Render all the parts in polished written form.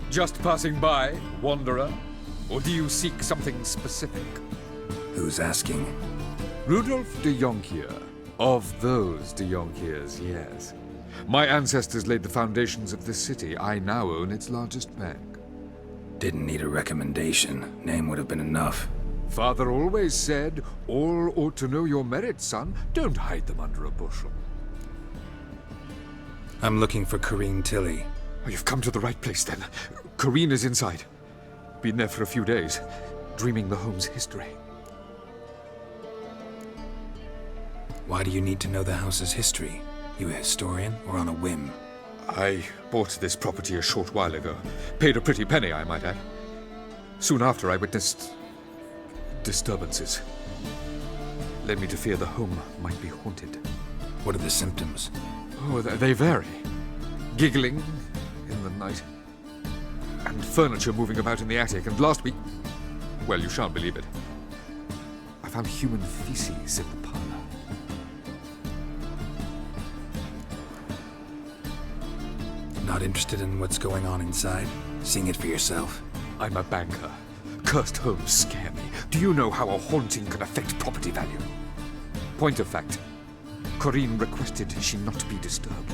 Just passing by, wanderer? Or do you seek something specific? Who's asking? Rudolf de Jonkier. Of those de Jonkiers, yes. My ancestors laid the foundations of this city. I now own its largest bank. Didn't need a recommendation. Name would have been enough. Father always said, all ought to know your merits, son. Don't hide them under a bushel. I'm looking for Corrine Tilly. Oh, you've come to the right place, then. Corrine is inside. Been there for a few days, dreaming the home's history. Why do you need to know the house's history? You a historian, or on a whim? I bought this property a short while ago. Paid a pretty penny, I might add. Soon after, I witnessed disturbances. Led me to fear the home might be haunted. What are the symptoms? Oh, they vary. Giggling in the night. And furniture moving about in the attic. And last week... well, you shan't believe it. I found human feces in the parlor. Not interested in what's going on inside? Seeing it for yourself? I'm a banker. Cursed homes scare me. Do you know how a haunting can affect property value? Point of fact. Corrine requested she not be disturbed.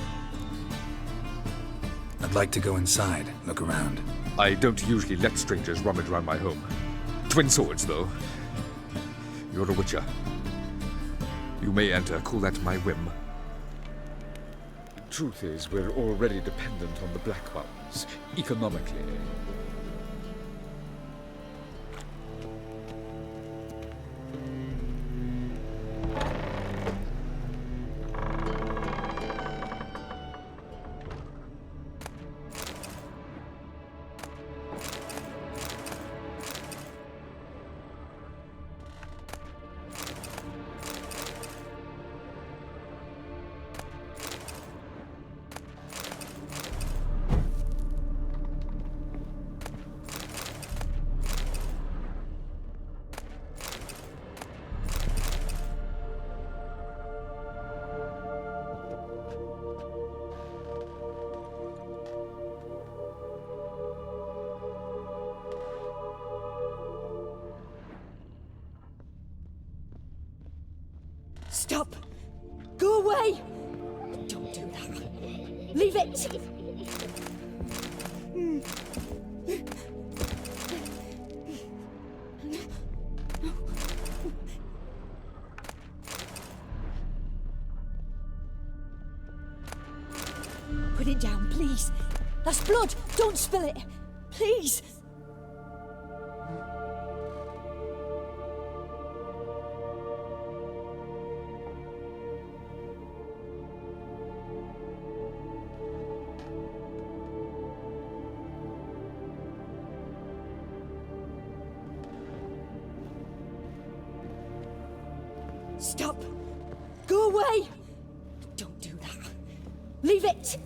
I'd like to go inside, look around. I don't usually let strangers rummage around my home. Twin swords, though. You're a witcher. You may enter, call that my whim. Truth is, we're already dependent on the Black Ones, economically. Stop! Go away! Don't do that. Leave it! Put it down, please. That's blood! Don't spill it! Please! Stop! Go away! Don't do that. Leave it!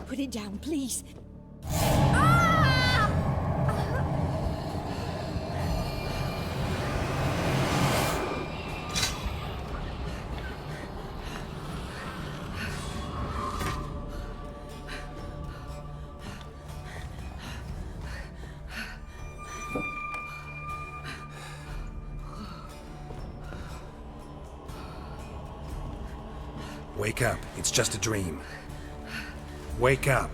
Put it down, please. Wake up. It's just a dream. Wake up.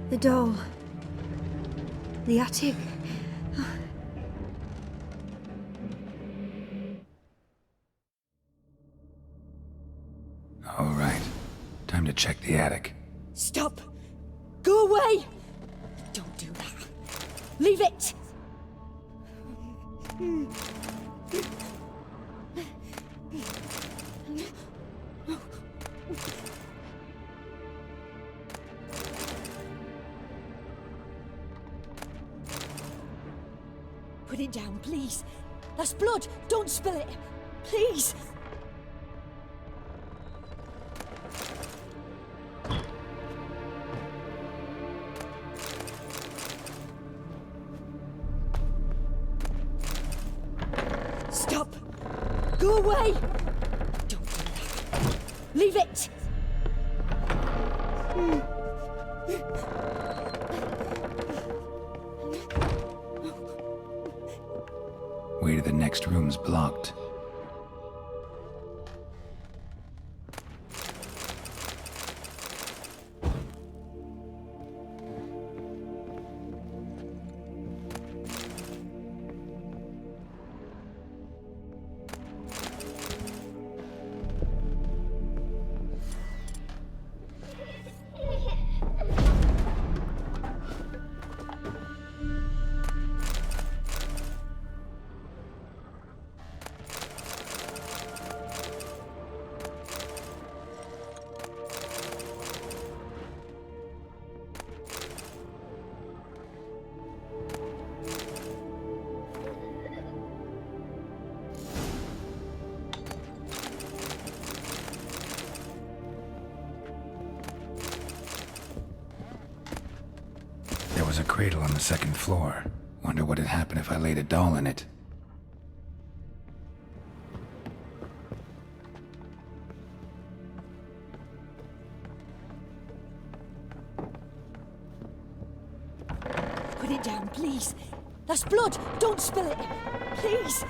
The doll. The attic. All right. Time to check the attic. Stop! Go away! Don't do that. Leave it! Put it down, please. That's blood. Don't spill it. Please. Stop. Go away. Don't do that. Leave it. Way to the next room's blocked. There was a cradle on the second floor. Wonder what had happened if I laid a doll in it. Put it down, please. That's blood. Don't spill it. Please.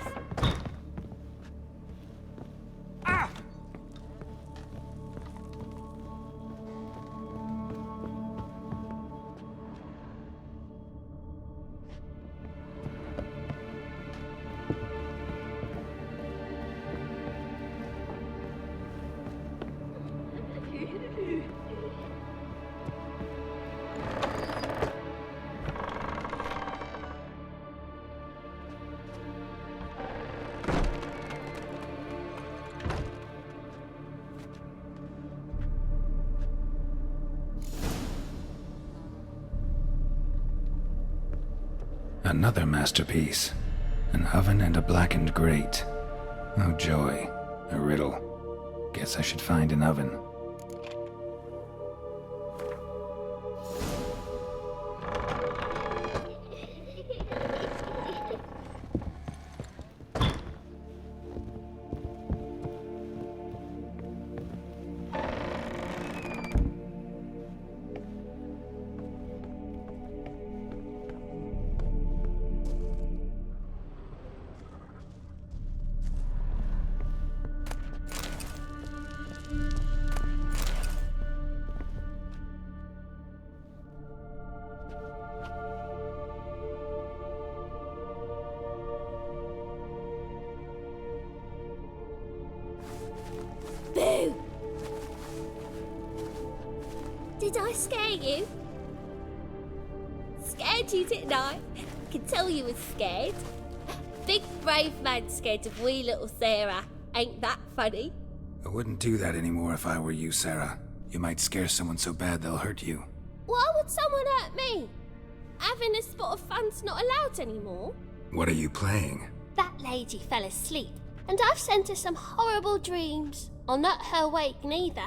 Another masterpiece. An oven and a blackened grate. Oh joy. A riddle. Guess I should find an oven. Boo! Did I scare you? Scared you, didn't I? I can tell you was scared. Big brave man scared of wee little Sarah. Ain't that funny? I wouldn't do that anymore if I were you, Sarah. You might scare someone so bad they'll hurt you. Why would someone hurt me? Having a spot of fun's not allowed anymore. What are you playing? That lady fell asleep, and I've sent her some horrible dreams. I'll not her wake neither.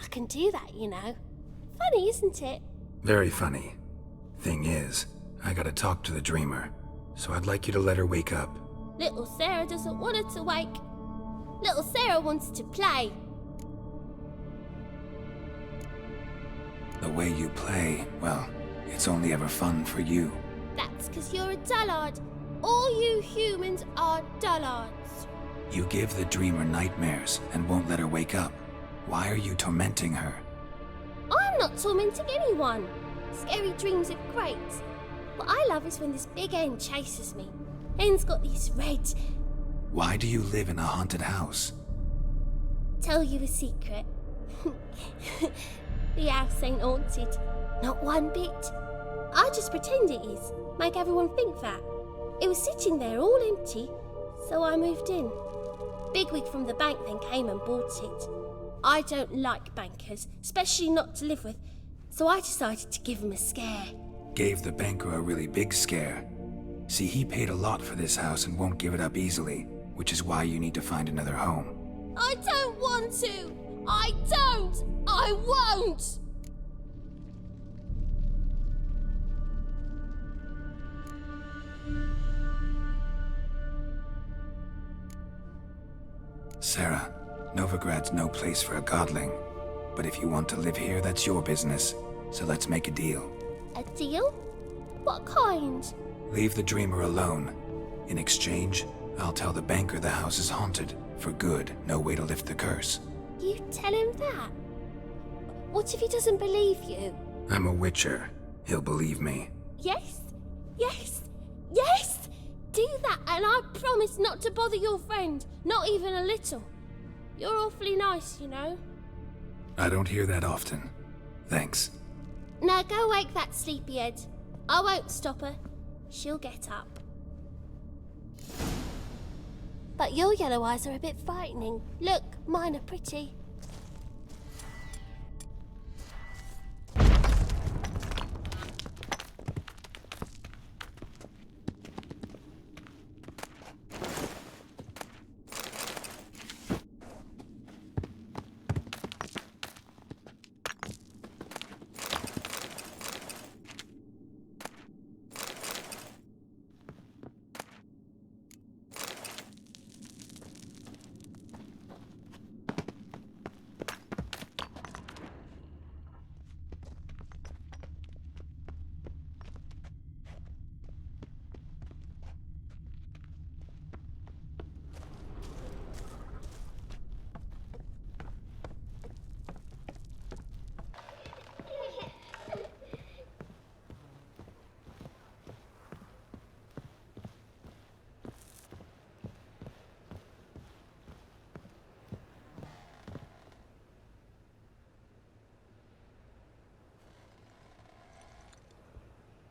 I can do that, you know. Funny, isn't it? Very funny. Thing is, I gotta talk to the dreamer, so I'd like you to let her wake up. Little Sarah doesn't want her to wake. Little Sarah wants to play. The way you play, well, it's only ever fun for you. That's 'cause you're a dullard. All you humans are dullards. You give the dreamer nightmares and won't let her wake up. Why are you tormenting her? I'm not tormenting anyone. Scary dreams are great. What I love is when this big hen chases me. Hen's got these red. Why do you live in a haunted house? Tell you a secret. The house ain't haunted. Not one bit. I just pretend it is. Make everyone think that. It was sitting there all empty, so I moved in. Bigwig from the bank then came and bought it. I don't like bankers, especially not to live with, so I decided to give him a scare. Gave the banker a really big scare. See, he paid a lot for this house and won't give it up easily, which is why you need to find another home. I don't want to! I don't! I won't! Sarah, Novigrad's no place for a godling. But if you want to live here, that's your business. So let's make a deal. A deal? What kind? Leave the dreamer alone. In exchange, I'll tell the banker the house is haunted. For good, no way to lift the curse. You tell him that? What if he doesn't believe you? I'm a witcher. He'll believe me. Yes? Yes? Yes! Do that and I promise not to bother your friend. Not even a little. You're awfully nice, you know. I don't hear that often. Thanks. Now go wake that sleepyhead. I won't stop her. She'll get up. But your yellow eyes are a bit frightening. Look, mine are pretty.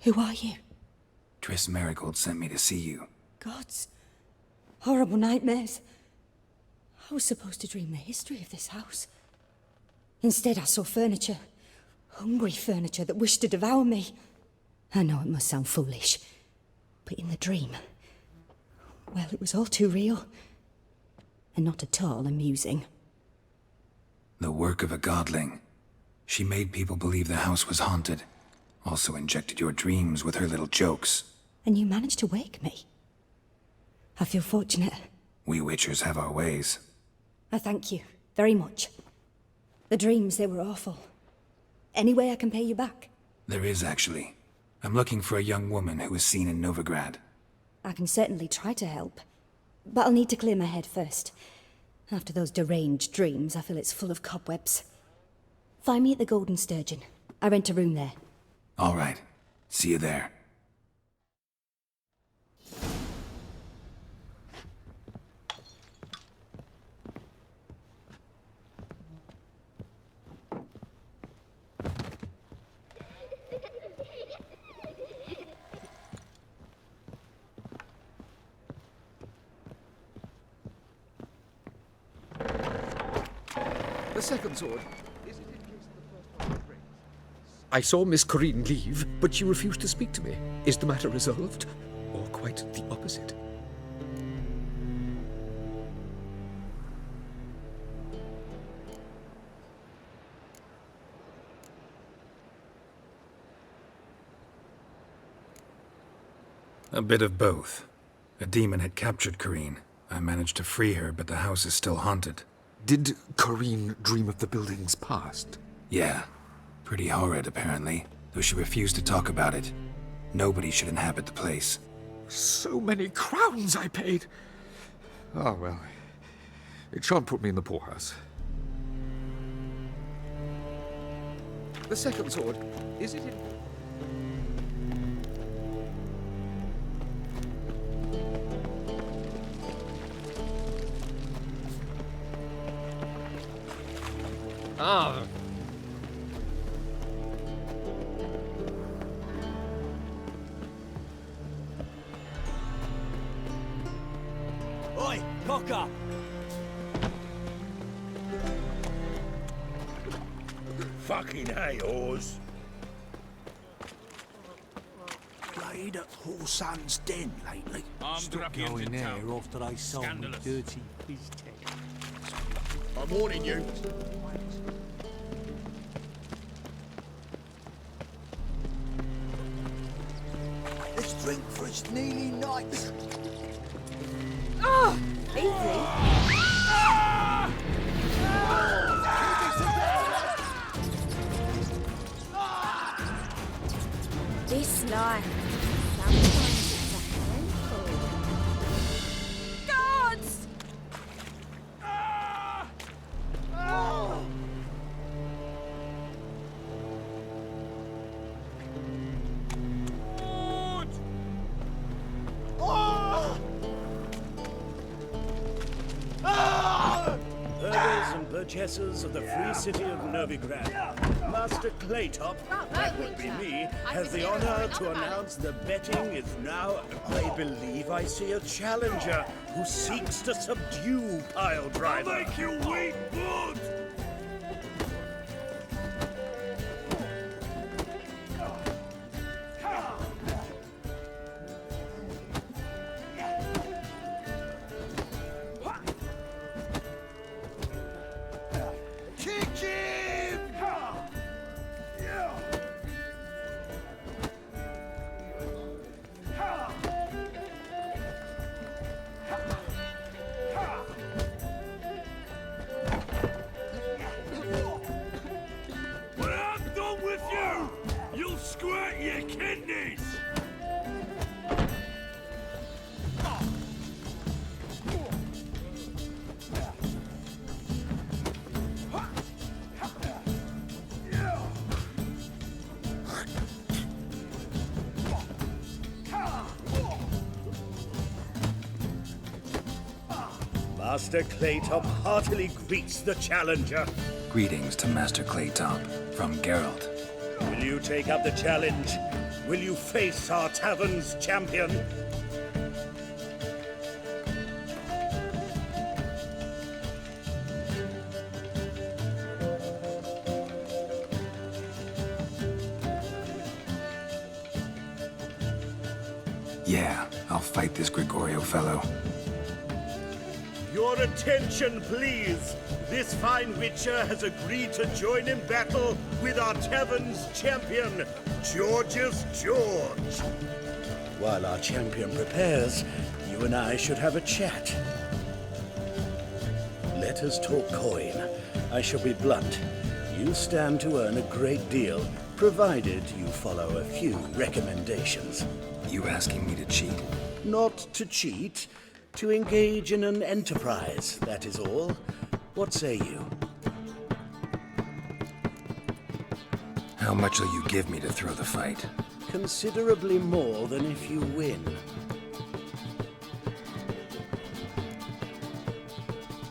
Who are you? Triss Merigold sent me to see you. Gods. Horrible nightmares. I was supposed to dream the history of this house. Instead, I saw furniture. Hungry furniture that wished to devour me. I know it must sound foolish, but in the dream, well, it was all too real. And not at all amusing. The work of a godling. She made people believe the house was haunted. Also injected your dreams with her little jokes. And you managed to wake me. I feel fortunate. We witchers have our ways. I thank you very much. The dreams, they were awful. Any way I can pay you back? There is, actually. I'm looking for a young woman who was seen in Novigrad. I can certainly try to help. But I'll need to clear my head first. After those deranged dreams, I feel it's full of cobwebs. Find me at the Golden Sturgeon. I rent a room there. All right. See you there. The second sword. Is it in case the first one breaks? I saw Miss Corinne leave, but she refused to speak to me. Is the matter resolved? Or quite the opposite? A bit of both. A demon had captured Corinne. I managed to free her, but the house is still haunted. Did Corinne dream of the building's past? Yeah. Pretty horrid, apparently, though she refused to talk about it. Nobody should inhabit the place. So many crowns I paid! Ah, well, it shan't put me in the poorhouse. The second sword, is it in... Ah. Oi, cocker! Fucking hey, Oz. Bloody stayed at Horsan's Den lately? Armed ruffians in town. after they sold Scandalous. dirty biz-tech. I'm warning you. Let's drink for its nearly night. Oh, easy. This life, sometimes it's a handful. Guards! Herders and purchasers of the free city of Novigrad, Master Claytop, that would be me, has the honor to announce the betting is now. I believe I see a challenger who seeks to subdue Pile Driver. I'll make you weep blood! Kick him! When I'm done with you, you'll squirt your kidneys! Master Claytop heartily greets the challenger. Greetings to Master Claytop from Geralt. Will you take up the challenge? Will you face our tavern's champion? Yeah, I'll fight this Gregorio fellow. Your attention, please. This fine witcher has agreed to join in battle with our tavern's champion, George's George. While our champion prepares, you and I should have a chat. Let us talk coin. I shall be blunt. You stand to earn a great deal, provided you follow a few recommendations. You asking me to cheat? Not to cheat, to engage in an enterprise, that is all. What say you? How much will you give me to throw the fight? Considerably more than if you win.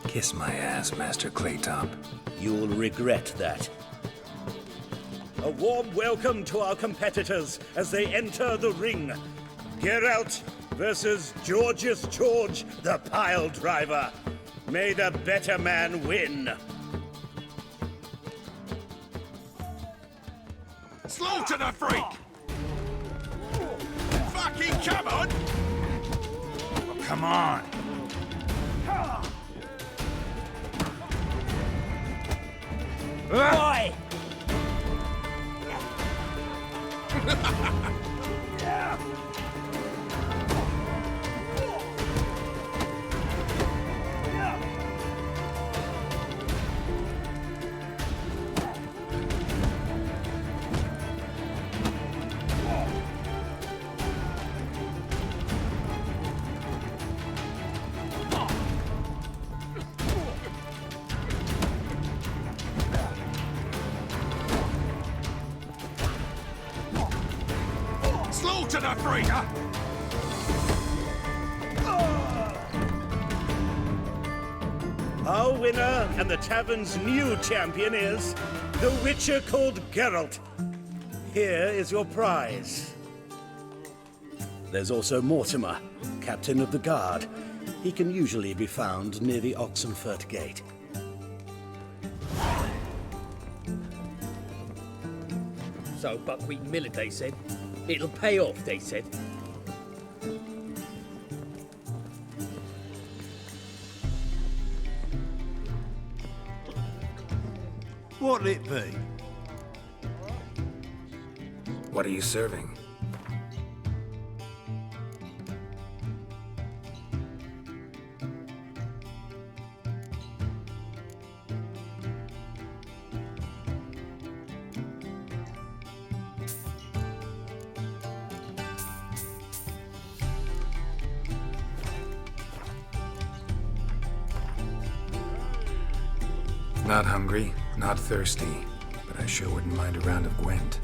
Kiss my ass, Master Claytop. You'll regret that. A warm welcome to our competitors as they enter the ring. Geralt versus George's George, the Pile Driver. May the better man win. Slaughter the freak! Fucking come on! Come on. Boy! Slaughter the freak! Our winner and the tavern's new champion is the Witcher called Geralt. Here is your prize. There's also Mortimer, captain of the guard. He can usually be found near the Oxenfurt Gate. So Buckwheat Millet, they said. It'll pay off, they said. What'll it be? What are you serving? Not hungry, not thirsty, but I sure wouldn't mind a round of Gwent.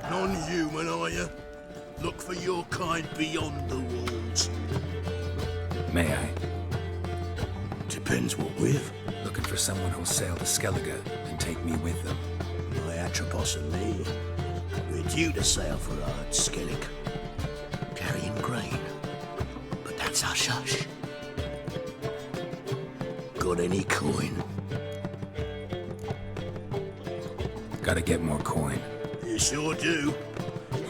Non-human, are you? Look for your kind beyond the walls. May I? Depends what with. Looking for someone who'll sail to Skellige and take me with them. My Atropos and me, we're due to sail for Skellig, carrying grain. But that's hush-hush. Got any coin? Gotta get more coin. You sure do.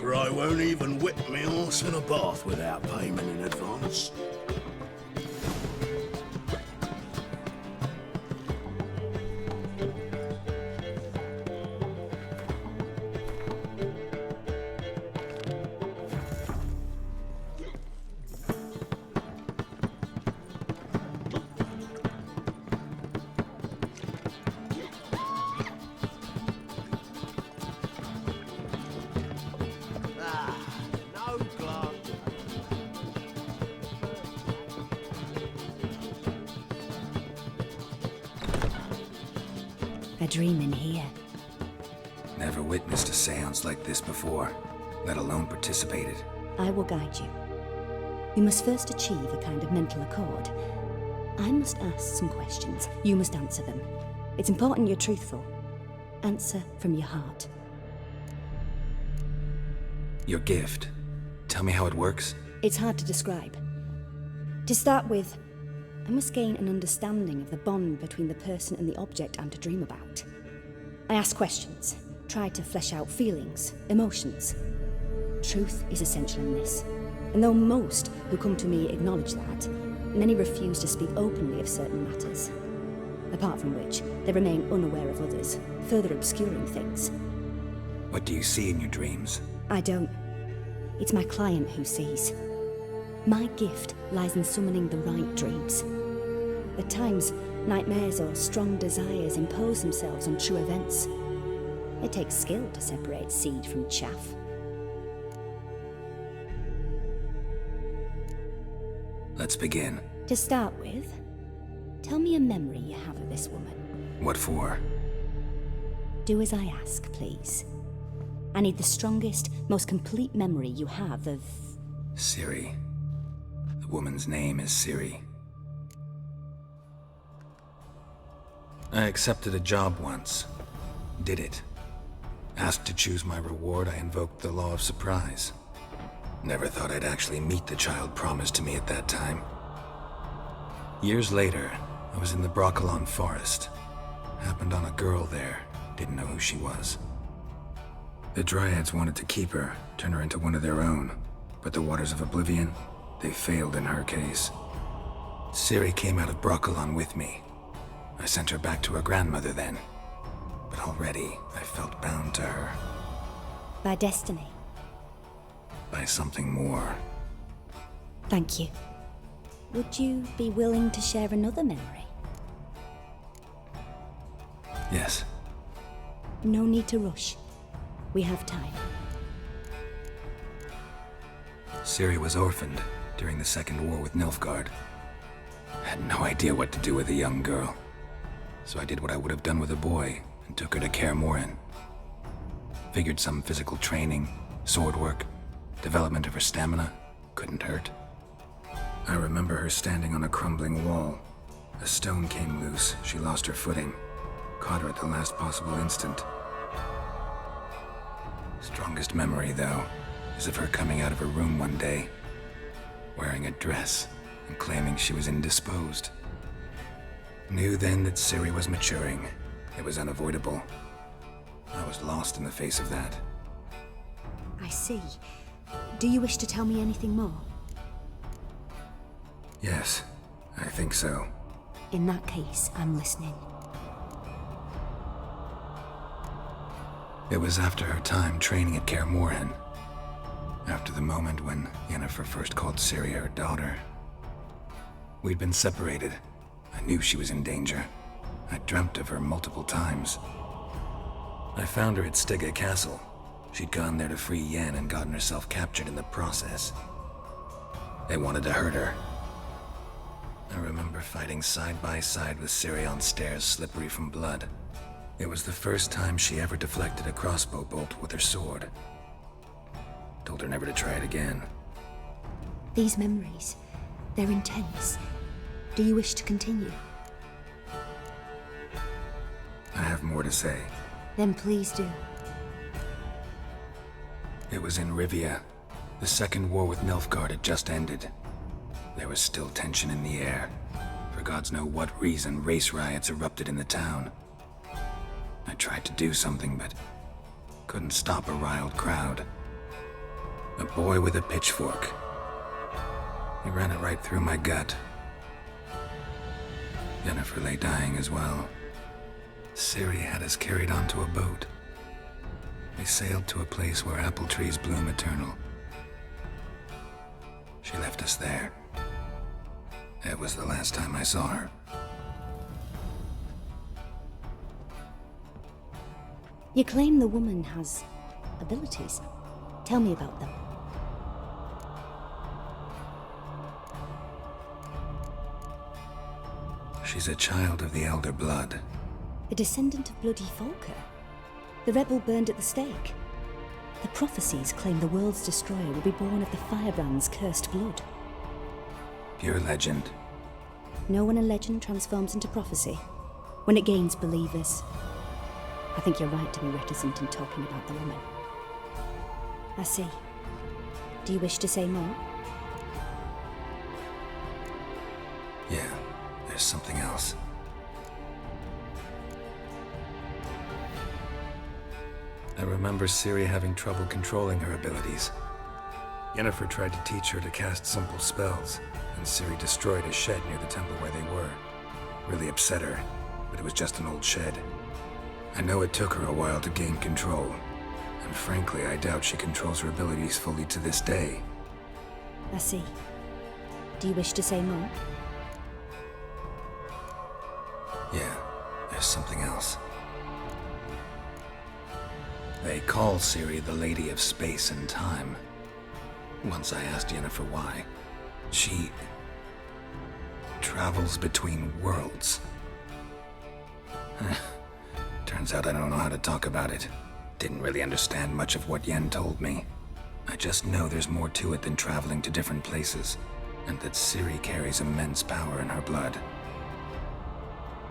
For I won't even whip me horse in a bath without payment in advance. No glass. A dream in here. Never witnessed a seance like this before, let alone participated. I will guide you. You must first achieve a kind of mental accord. I must ask some questions. You must answer them. It's important you're truthful. Answer from your heart. Your gift. Tell me how it works. It's hard to describe. To start with, I must gain an understanding of the bond between the person and the object I'm to dream about. I ask questions, try to flesh out feelings, emotions. Truth is essential in this. And though most who come to me acknowledge that, many refuse to speak openly of certain matters. Apart from which, they remain unaware of others, further obscuring things. What do you see in your dreams? I don't. It's my client who sees. My gift lies in summoning the right dreams. At times, nightmares or strong desires impose themselves on true events. It takes skill to separate seed from chaff. Let's begin. To start with, tell me a memory you have of this woman. What for? Do as I ask, please. I need the strongest, most complete memory you have of... Ciri. The woman's name is Ciri. I accepted a job once. Did it. Asked to choose my reward, I invoked the law of surprise. Never thought I'd actually meet the child promised to me at that time. Years later, I was in the Broccolon forest. Happened on a girl there. Didn't know who she was. The Dryads wanted to keep her, turn her into one of their own. But the Waters of Oblivion, they failed in her case. Ciri came out of Broccolon with me. I sent her back to her grandmother then. But already, I felt bound to her. By destiny. By something more. Thank you. Would you be willing to share another memory? Yes. No need to rush. We have time. Ciri was orphaned during the Second War with Nilfgaard. Had no idea what to do with a young girl. So I did what I would have done with a boy and took her to Kaer Morhen. Figured some physical training, sword work, development of her stamina couldn't hurt. I remember her standing on a crumbling wall. A stone came loose, she lost her footing. Caught her at the last possible instant. Strongest memory, though, is of her coming out of her room one day, wearing a dress and claiming she was indisposed. Knew then that Ciri was maturing. It was unavoidable. I was lost in the face of that. I see. Do you wish to tell me anything more? Yes, I think so. In that case, I'm listening. It was after her time training at Kaer Morhen. After the moment when Yennefer first called Ciri her daughter. We'd been separated. I knew she was in danger. I dreamt of her multiple times. I found her at Stygga Castle. She'd gone there to free Yen and gotten herself captured in the process. They wanted to hurt her. I remember fighting side by side with Ciri on stairs slippery from blood. It was the first time she ever deflected a crossbow bolt with her sword. Told her never to try it again. These memories, they're intense. Do you wish to continue? I have more to say. Then please do. It was in Rivia. The Second War with Nilfgaard had just ended. There was still tension in the air. For gods know what reason, race riots erupted in the town. I tried to do something, but couldn't stop a riled crowd. A boy with a pitchfork. He ran it right through my gut. Yennefer lay dying as well. Ciri had us carried onto a boat. We sailed to a place where apple trees bloom eternal. She left us there. It was the last time I saw her. You claim the woman has abilities. Tell me about them. She's a child of the Elder Blood. A descendant of bloody Volker. The rebel burned at the stake. The prophecies claim the world's destroyer will be born of the Firebrand's cursed blood. Pure legend. Know when a legend transforms into prophecy? When it gains believers. I think you're right to be reticent in talking about the woman. I see. Do you wish to say more? Yeah, there's something else. I remember Ciri having trouble controlling her abilities. Yennefer tried to teach her to cast simple spells, and Ciri destroyed a shed near the temple where they were. Really upset her, but it was just an old shed. I know it took her a while to gain control, and frankly, I doubt she controls her abilities fully to this day. I see. Do you wish to say more? Yeah, there's something else. They call Ciri the Lady of Space and Time. Once I asked Yennefer why. She travels between worlds. Turns out I don't know how to talk about it. Didn't really understand much of what Yen told me. I just know there's more to it than traveling to different places, and that Ciri carries immense power in her blood.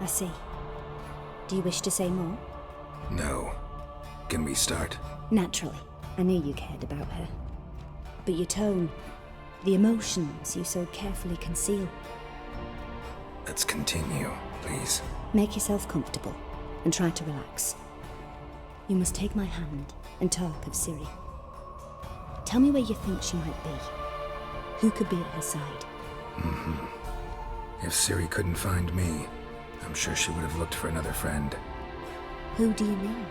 I see. Do you wish to say more? No. Can we start? Naturally. I knew you cared about her. But your tone, the emotions you so carefully conceal. Let's continue, please. Make yourself comfortable and try to relax. You must take my hand and talk of Ciri. Tell me where you think she might be. Who could be at her side? If Ciri couldn't find me, I'm sure she would have looked for another friend. Who do you mean?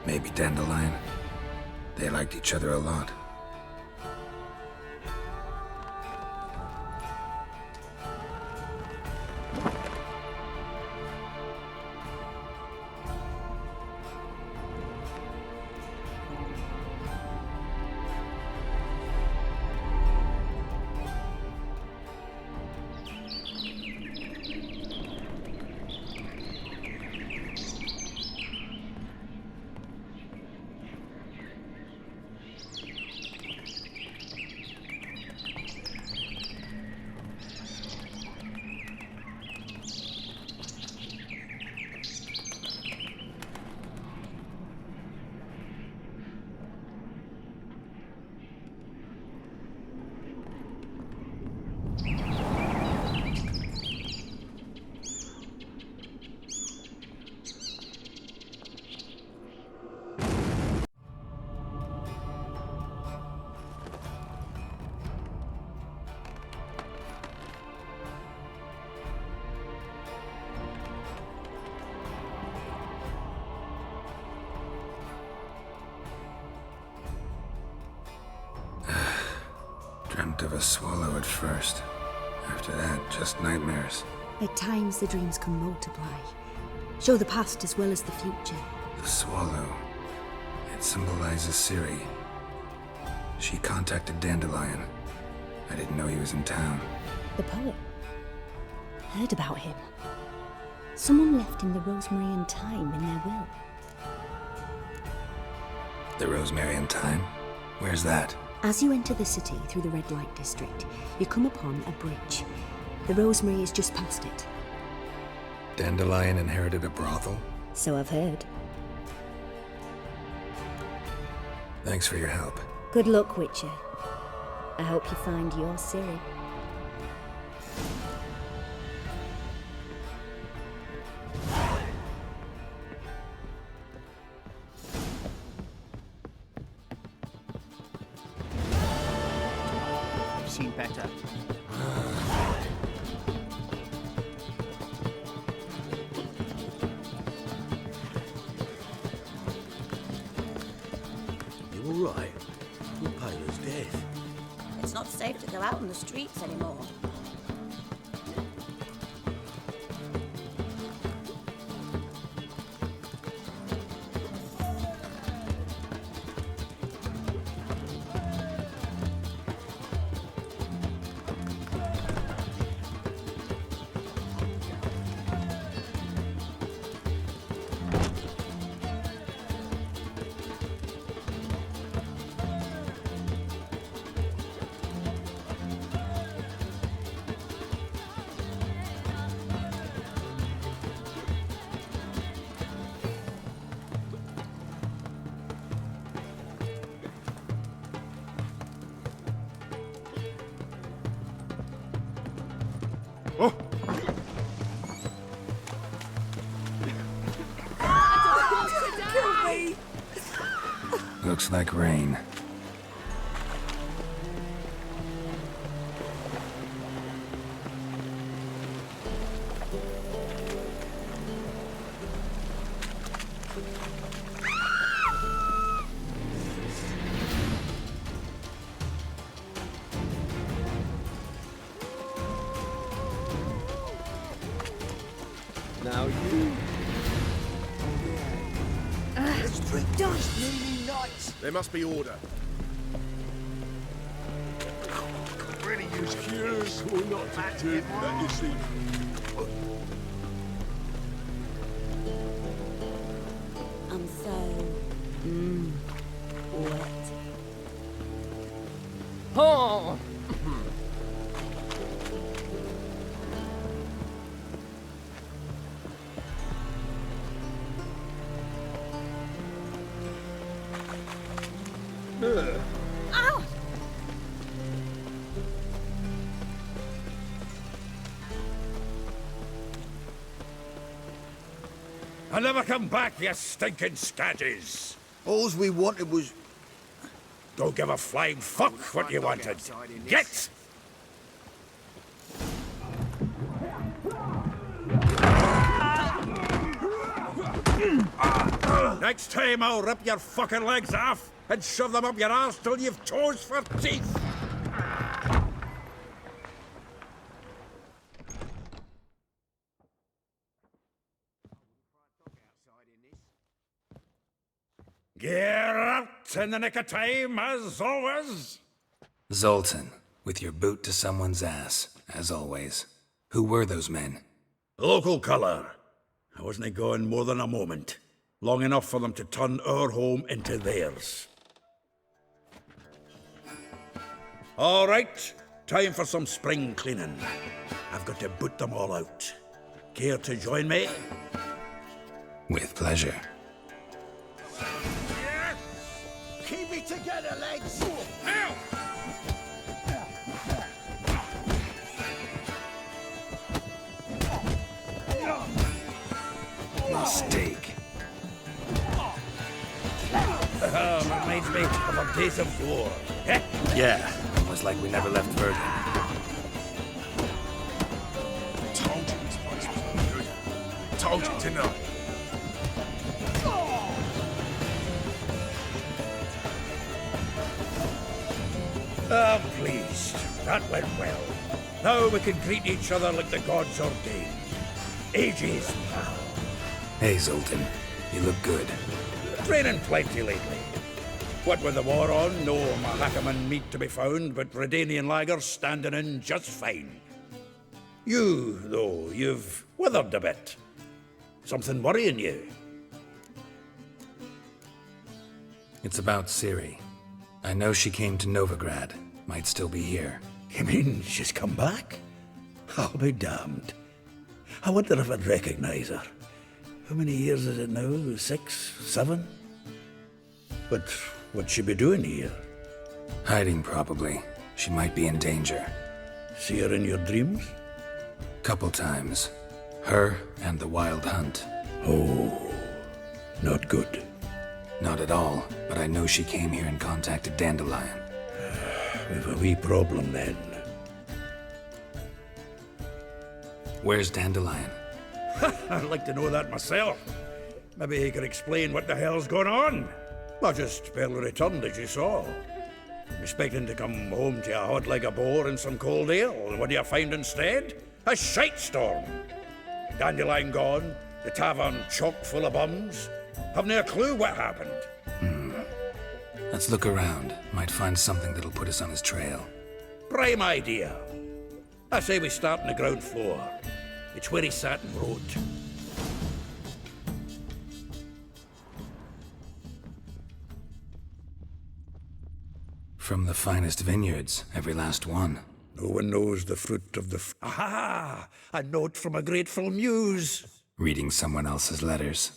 Maybe Dandelion. They liked each other a lot. Dreamt of a swallow at first. After that, just nightmares. At times the dreams can multiply. Show the past as well as the future. The swallow. It symbolizes Ciri. She contacted Dandelion. I didn't know he was in town. The poet. Heard about him. Someone left him the Rosemary and Thyme in their will. The Rosemary and Thyme? Where's that? As you enter the city through the red light district, you come upon a bridge. The Rosemary is just past it. Dandelion inherited a brothel? So I've heard. Thanks for your help. Good luck, Witcher. I hope you find your Ciri. seen better. You all right? You're pale as death. It's not safe to go out on the streets anymore. Looks like rain. Now you. Let's drink dust, nearly nights. There must be order. Really use cures or not to do that, you see. I'm so... wet. Oh! Ow! I'll never come back, you stinking scadges. Alls we wanted was... Don't give a flying fuck what you wanted. Get! Next time I'll rip your fucking legs off and shove them up your arse till you've toes for teeth. Get out in the nick of time, as always. Zoltan, with your boot to someone's ass, as always. Who were those men? Local colour. I wasn't gone more than a moment. Long enough for them to turn our home into theirs. All right, time for some spring cleaning. I've got to boot them all out. Care to join me? With pleasure. Yes! Keep it together, lads. Now! Mistake. Reminds me of our days of yore. Eh? Yeah, almost like we never left Verdun. Told you this place was no good. Told you tonight. Ah, pleased. That went well. Now we can greet each other like the gods ordained. Ages, pal. Hey, Zoltan. You look good. Training plenty lately. What with the war on, no Mahakaman meat to be found, but Redanian lagers standing in just fine. You, though, you've withered a bit. Something worrying you? It's about Ciri. I know she came to Novigrad. Might still be here. You mean she's come back? I'll be damned. I wonder if I'd recognize her. How many years is it now? 6, 7? But what'd she be doing here? Hiding, probably. She might be in danger. See her in your dreams? Couple times. Her and the Wild Hunt. Oh, not good. Not at all, but I know she came here and contacted Dandelion. we've a wee problem then. Where's Dandelion? I'd like to know that myself. Maybe he could explain what the hell's going on. I just barely returned, as you saw. I'm expecting to come home to a hot like a boar and some cold ale. And what do you find instead? A shite storm. Dandelion gone, the tavern chock full of bums. Haven't a clue what happened. Let's look around. Might find something that'll put us on his trail. Prime idea. I say we start on the ground floor. It's where he sat and wrote. From the finest vineyards, every last one. No one knows the fruit of the Aha! A note from a grateful muse. Reading someone else's letters.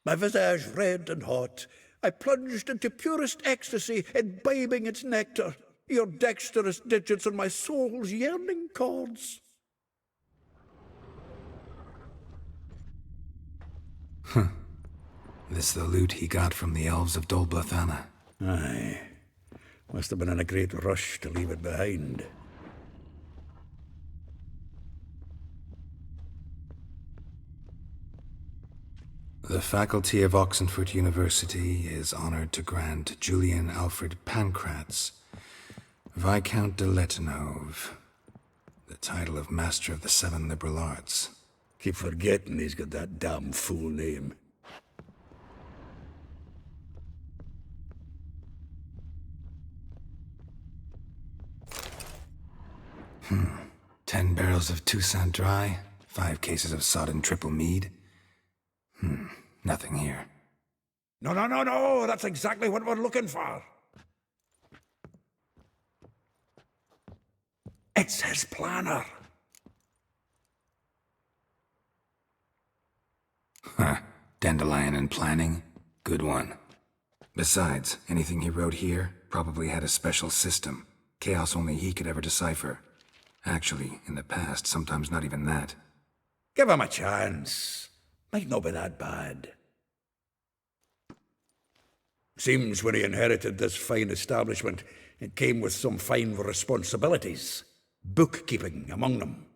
My visage red and hot, I plunged into purest ecstasy, imbibing its nectar. Your dexterous digits on my soul's yearning chords. This the loot he got from the elves of Dol Blathanna. Aye. Must have been in a great rush to leave it behind. The faculty of Oxenford University is honored to grant Julian Alfred Pancratz, Viscount de Letonov, the title of Master of the Seven Liberal Arts. Keep forgetting he's got that damn fool name. Hmm. 10 barrels of Toussaint Dry, 5 cases of sodden triple mead. Nothing here. No, that's exactly what we're looking for. It's his planner. Huh. Dandelion and planning? Good one. Besides, anything he wrote here probably had a special system. Chaos only he could ever decipher. Actually, in the past, sometimes not even that. Give him a chance. Might not be that bad. Seems when he inherited this fine establishment, it came with some fine responsibilities. Bookkeeping among them.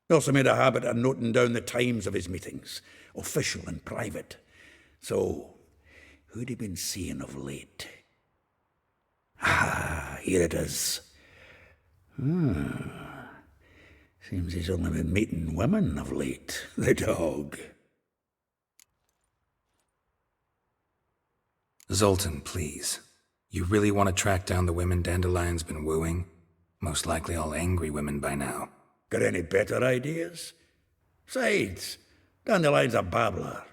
He also made a habit of noting down the times of his meetings, official and private. So, who'd he been seeing of late? Ah, here it is. Seems he's only been meeting women of late, the dog. Zoltan, please. You really want to track down the women Dandelion's been wooing? Most likely all angry women by now. Got any better ideas? Besides, Dandelion's a babbler.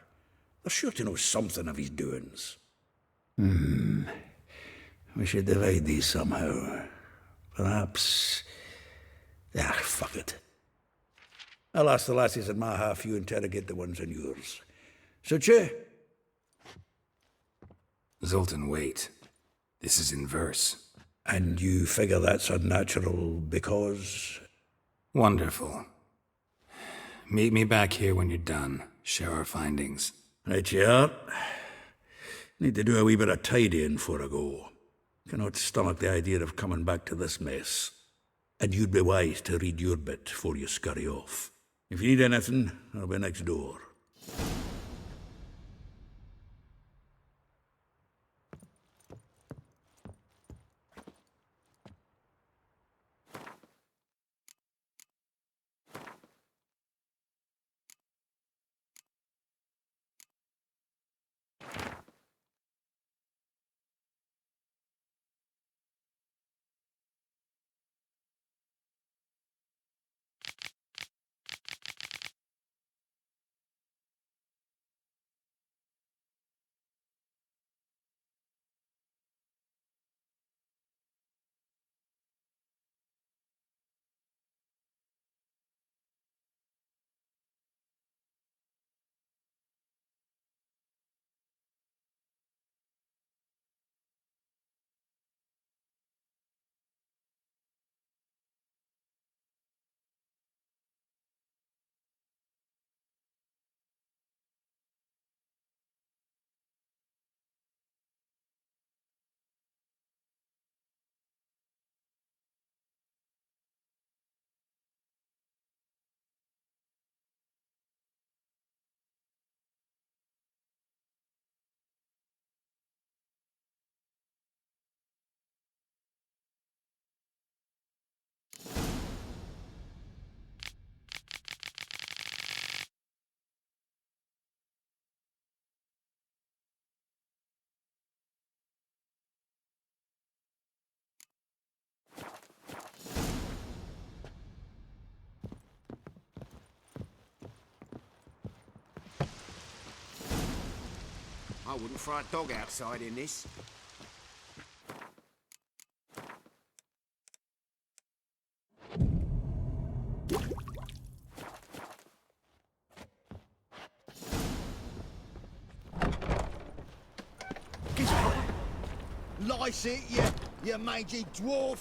They're sure to know something of his doings. We should divide these somehow. Perhaps... fuck it. I'll ask the lassies in my half, you interrogate the ones in yours. Suit you? Zoltan, wait. This is in verse. And you figure that's unnatural because... Wonderful. Meet me back here when you're done. Share our findings. Right you are. Need to do a wee bit of tidying before I go. Cannot stomach the idea of coming back to this mess. And you'd be wise to read your bit before you scurry off. If you need anything, I'll be next door. I wouldn't fry a dog outside in this. Lice it, you mangy dwarf.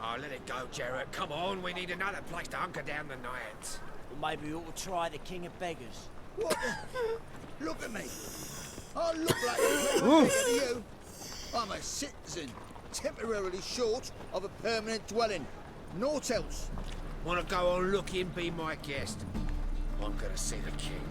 Oh, let it go, Jarrett. Come on, we need another place to hunker down the night. Well, maybe we ought to try the King of Beggars. What the? Look at me. I look like a bigger to you. I'm a citizen, temporarily short of a permanent dwelling. Naught else. Wanna go on looking? Be my guest. I'm gonna see the king.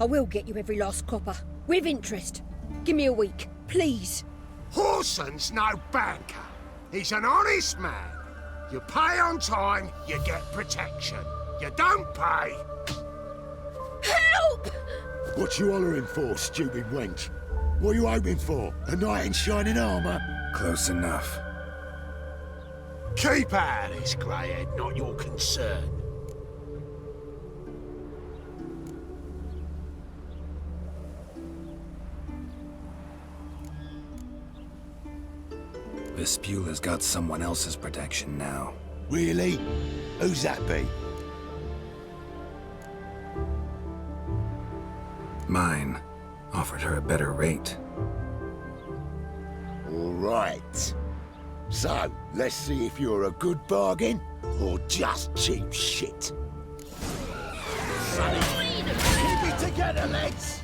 I will get you every last copper. With interest. Give me a week, please. Horson's no banker. He's an honest man. You pay on time, you get protection. You don't pay. Help! What you hollering for, stupid wench? What are you hoping for? A knight in shining armour? Close enough. Keep out of this, Greyhead, not your concern. Vespula's got someone else's protection now. Really? Who's that be? Mine offered her a better rate. All right. So, let's see if you're a good bargain or just cheap shit. Sonny, keep it together, lads!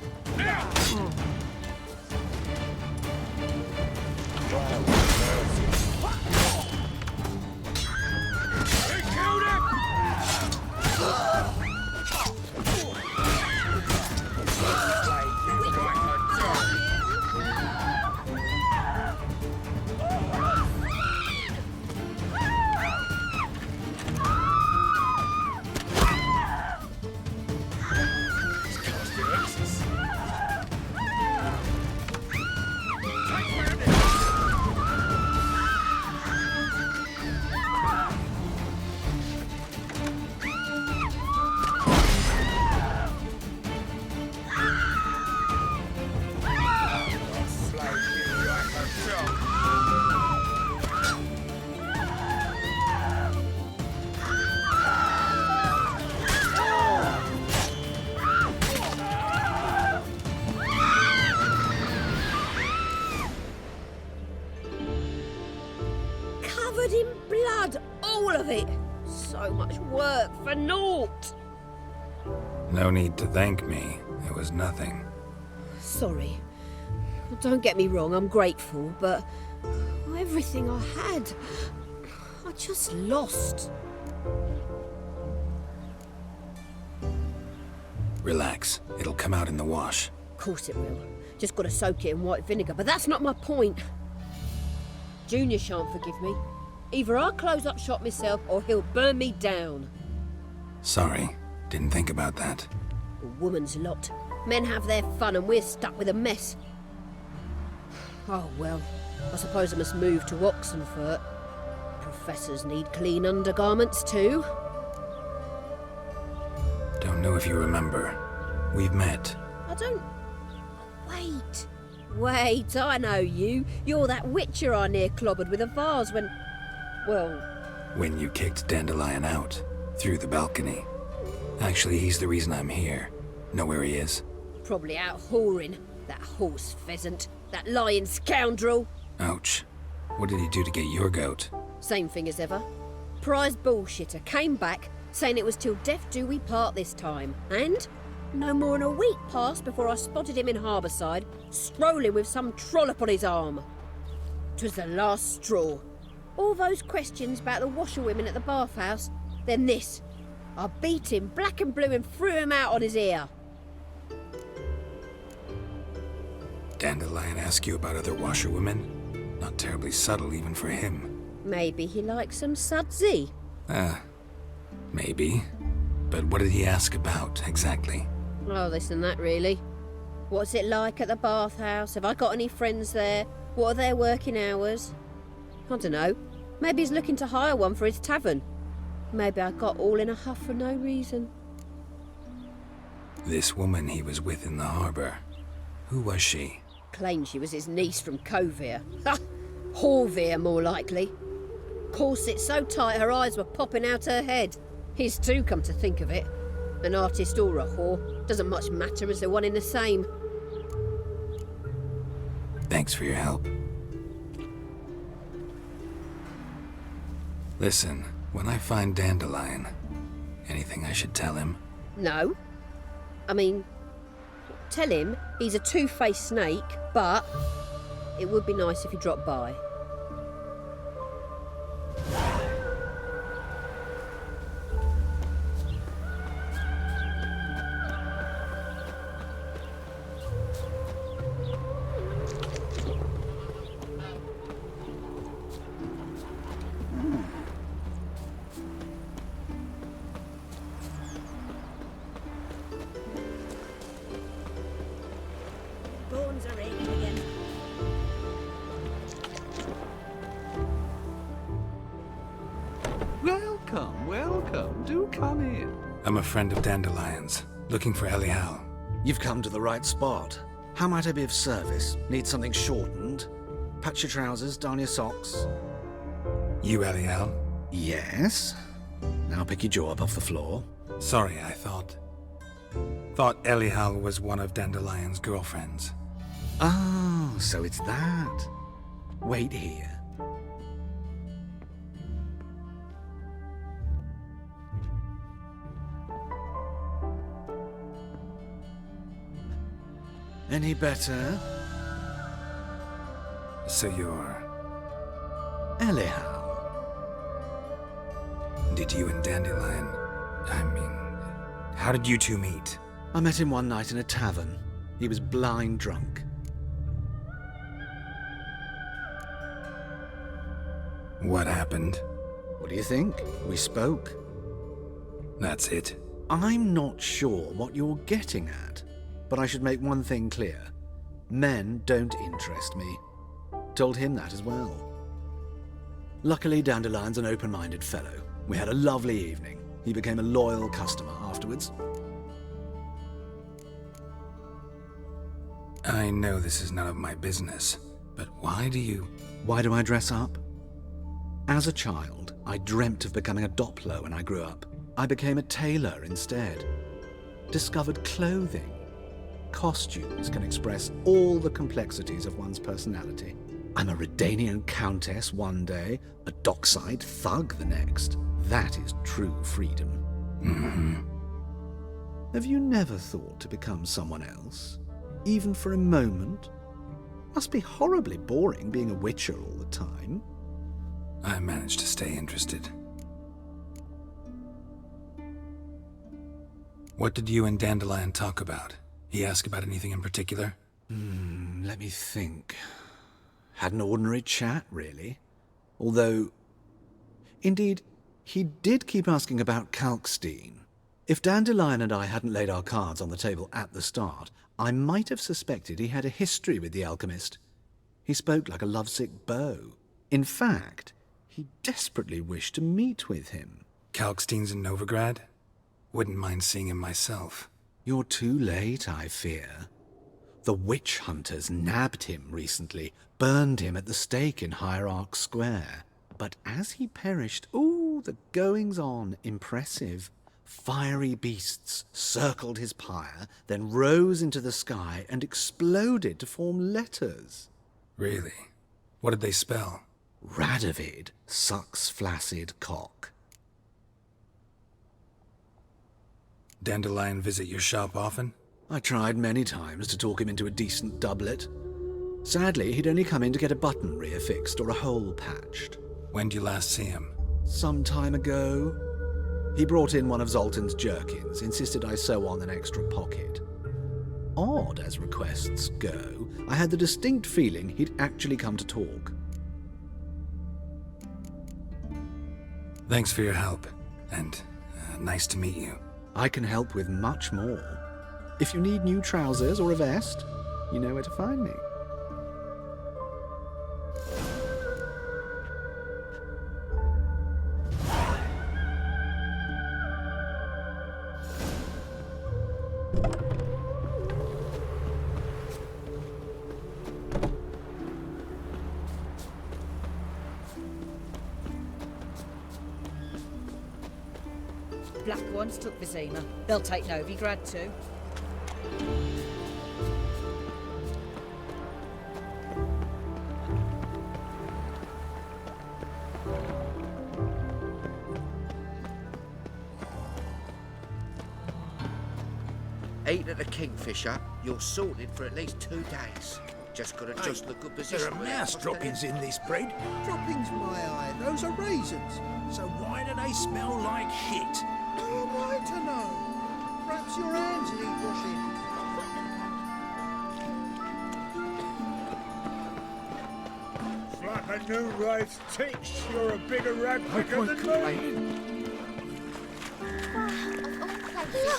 Covered in blood, all of it. So much work for naught. No need to thank me. It was nothing. Sorry. Don't get me wrong, I'm grateful, but everything I had, I just lost. Relax. It'll come out in the wash. Of course it will. Just gotta soak it in white vinegar, but that's not my point. Junior shan't forgive me. Either I'll close up shop myself or he'll burn me down. Sorry. Didn't think about that. A woman's lot. Men have their fun and we're stuck with a mess. Oh well, I suppose I must move to Oxenfurt. Professors need clean undergarments too. Don't know if you remember. We've met. I don't... Wait, I know you. You're that witcher I near clobbered with a vase when... Well... When you kicked Dandelion out. Through the balcony. Actually, he's the reason I'm here. Know where he is? Probably out whoring. That horse pheasant. That lying scoundrel. Ouch. What did he do to get your goat? Same thing as ever. Prize bullshitter came back, saying it was till death do we part this time. And no more than a week passed before I spotted him in Harbourside, strolling with some trollop on his arm. 'Twas the last straw. All those questions about the washerwomen at the bathhouse, then this. I beat him black and blue and threw him out on his ear. Dandelion ask you about other washerwomen? Not terribly subtle even for him. Maybe he likes some sudsy. Maybe. But what did he ask about, exactly? Oh, this and that, really. What's it like at the bathhouse? Have I got any friends there? What are their working hours? I don't know. Maybe he's looking to hire one for his tavern. Maybe I got all in a huff for no reason. This woman he was with in the harbour. Who was she? Claimed she was his niece from Kovir. Ha! Horvir, more likely. Corset so tight her eyes were popping out her head. His too, come to think of it. An artist or a whore. Doesn't much matter as they're one in the same. Thanks for your help. Listen, when I find Dandelion, anything I should tell him? No. I mean, tell him he's a two-faced snake, but it would be nice if he dropped by. Welcome, welcome. Do come in. I'm a friend of Dandelion's, looking for Elial. You've come to the right spot. How might I be of service? Need something shortened? Patch your trousers, darn your socks. You Elial? Yes. Now pick your jaw up off the floor. Sorry, I thought Elial was one of Dandelion's girlfriends. Oh, so it's that. Wait here. Any better? So you're... Elial. Did you and Dandelion... how did you two meet? I met him one night in a tavern. He was blind drunk. What happened? What do you think? We spoke. That's it. I'm not sure what you're getting at, but I should make one thing clear. Men don't interest me. Told him that as well. Luckily, Dandelion's an open-minded fellow. We had a lovely evening. He became a loyal customer afterwards. I know this is none of my business, but why do I dress up? As a child, I dreamt of becoming a Doppler when I grew up. I became a tailor instead. Discovered clothing. Costumes can express all the complexities of one's personality. I'm a Redanian countess one day, a dockside thug the next. That is true freedom. Mm-hmm. Have you never thought to become someone else? Even for a moment? Must be horribly boring being a witcher all the time. I managed to stay interested. What did you and Dandelion talk about? He asked about anything in particular? Let me think. Had an ordinary chat, really. Although, indeed, he did keep asking about Kalkstein. If Dandelion and I hadn't laid our cards on the table at the start, I might have suspected he had a history with the alchemist. He spoke like a lovesick beau. In fact, he desperately wished to meet with him. Kalkstein's in Novigrad? Wouldn't mind seeing him myself. You're too late, I fear. The witch hunters nabbed him recently, burned him at the stake in Hierarch Square. But as he perished, the goings-on, impressive. Fiery beasts circled his pyre, then rose into the sky and exploded to form letters. Really? What did they spell? Radovid sucks flaccid cock. Dandelion visit your shop often? I tried many times to talk him into a decent doublet. Sadly, he'd only come in to get a button reaffixed or a hole patched. When did you last see him? Some time ago. He brought in one of Zoltan's jerkins, insisted I sew on an extra pocket. Odd as requests go, I had the distinct feeling he'd actually come to talk. Thanks for your help, and nice to meet you. I can help with much more. If you need new trousers or a vest, you know where to find me. Black ones took Vizima. They'll take Novigrad too. Eat at the Kingfisher, you're sorted for at least 2 days. Just gotta adjust the good position. There are mouse droppings in this bread. Droppings, my eye. Those are raisins. So why do they smell like shit? How am I to know? Perhaps your hands need washing. It's like a new rice teach. You're a bigger rag picker than me.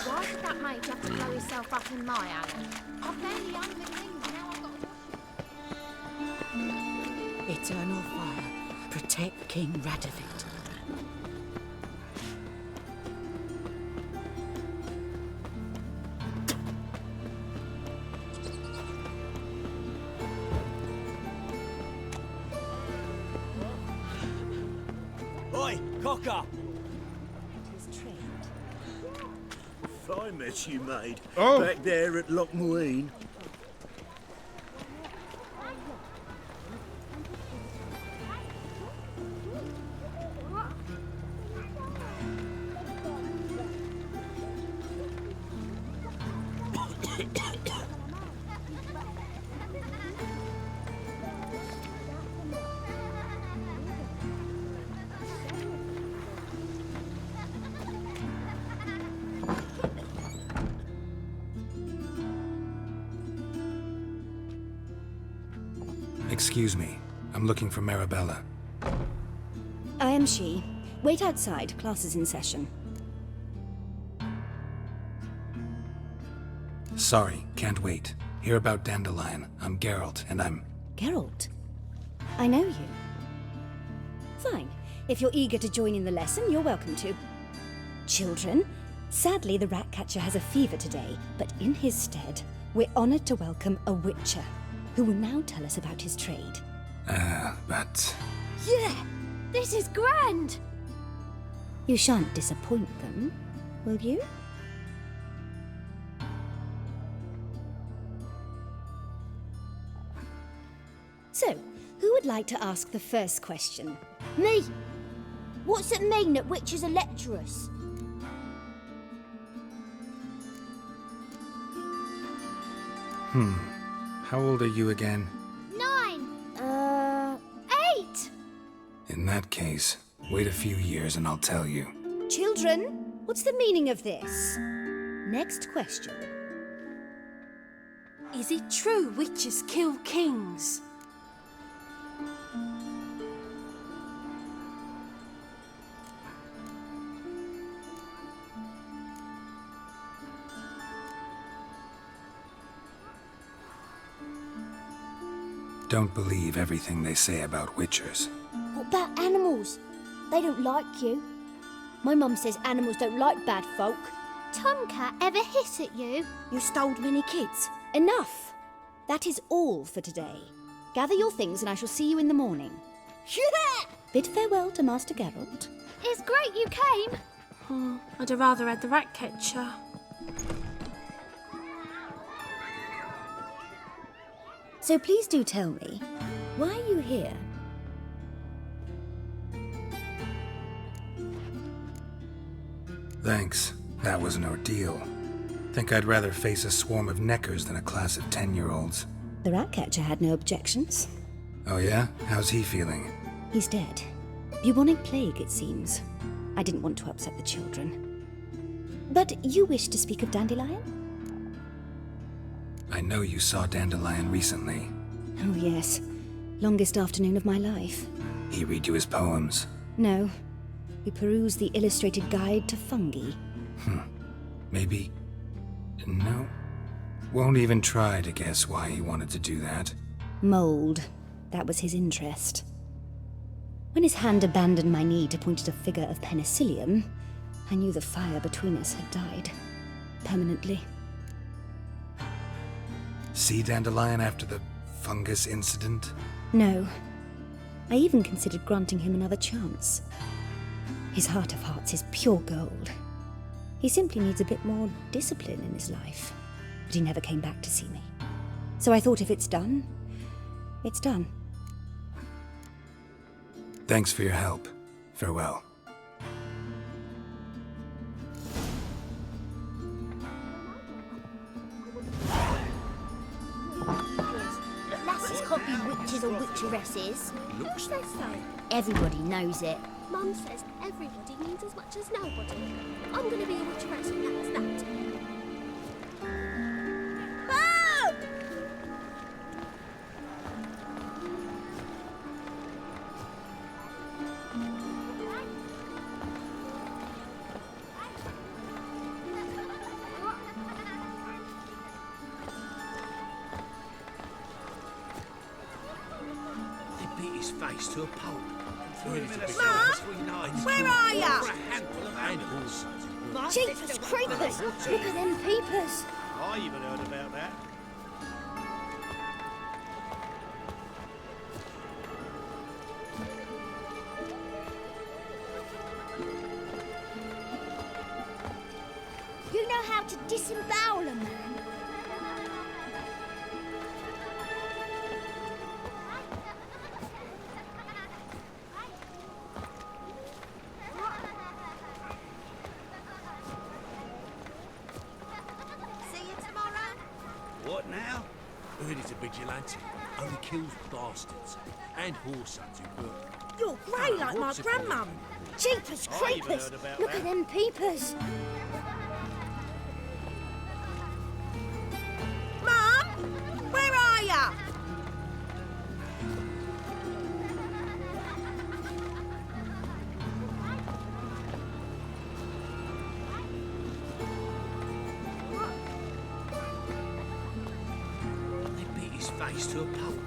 Why did that mage have to blow himself up in my alley? I've barely owned the things, now I've got to... Eternal fire. Protect King Radovid. Oi, Cocker! Fine mess you made. Oh. Back there at Lochmuine. Excuse me. I'm looking for Marabella. I am she. Wait outside. Class is in session. Sorry, can't wait. Hear about Dandelion. I'm Geralt, and I'm... Geralt? I know you. Fine. If you're eager to join in the lesson, you're welcome to. Children, sadly the Ratcatcher has a fever today, but in his stead, we're honoured to welcome a Witcher, who will now tell us about his trade. But... Yeah! This is grand! You shan't disappoint them, will you? So, who would like to ask the first question? Me! What's it mean that witches are lecturers? How old are you again? 9! 8! In that case, wait a few years and I'll tell you. Children, what's the meaning of this? Next question. Is it true witches kill kings? Don't believe everything they say about witchers. What about animals? They don't like you. My mum says animals don't like bad folk. Tomcat ever hiss at you? You stole many kids. Enough! That is all for today. Gather your things and I shall see you in the morning. Yeah! Bid farewell to Master Geralt. It's great you came. Oh, I'd have rather had the Ratcatcher. So please do tell me, why are you here? Thanks. That was an ordeal. Think I'd rather face a swarm of neckers than a class of 10-year-olds. The Ratcatcher had no objections. Oh yeah? How's he feeling? He's dead. Bubonic plague, it seems. I didn't want to upset the children. But you wish to speak of Dandelion? I know you saw Dandelion recently. Oh yes. Longest afternoon of my life. He read you his poems. No. We perused the illustrated guide to fungi. Maybe... No. Won't even try to guess why he wanted to do that. Mold. That was his interest. When his hand abandoned my knee to point at a figure of penicillium, I knew the fire between us had died. Permanently. See Dandelion after the fungus incident? No. I even considered granting him another chance. His heart of hearts is pure gold. He simply needs a bit more discipline in his life. But he never came back to see me. So I thought if it's done, it's done. Thanks for your help. Farewell. Lasses can't be witches or witcheresses. Looks Who says so? Everybody knows it. Mum says everybody means as much as nobody. I'm going to be a witcheress and that's that. Oh! They beat his face to a pulp. Mum, where are ya? Animals. Jeepers creepers! Look at them peepers! I even heard about that. to disembowel a man? See you tomorrow. What now? Heard he's a vigilante. Only kills bastards. And whoresons who burn. You're grey like my grandmum. Jeepers I even creepers! heard about Look that. at them peepers. Mum! Where are ya? They beat his face to a pulp.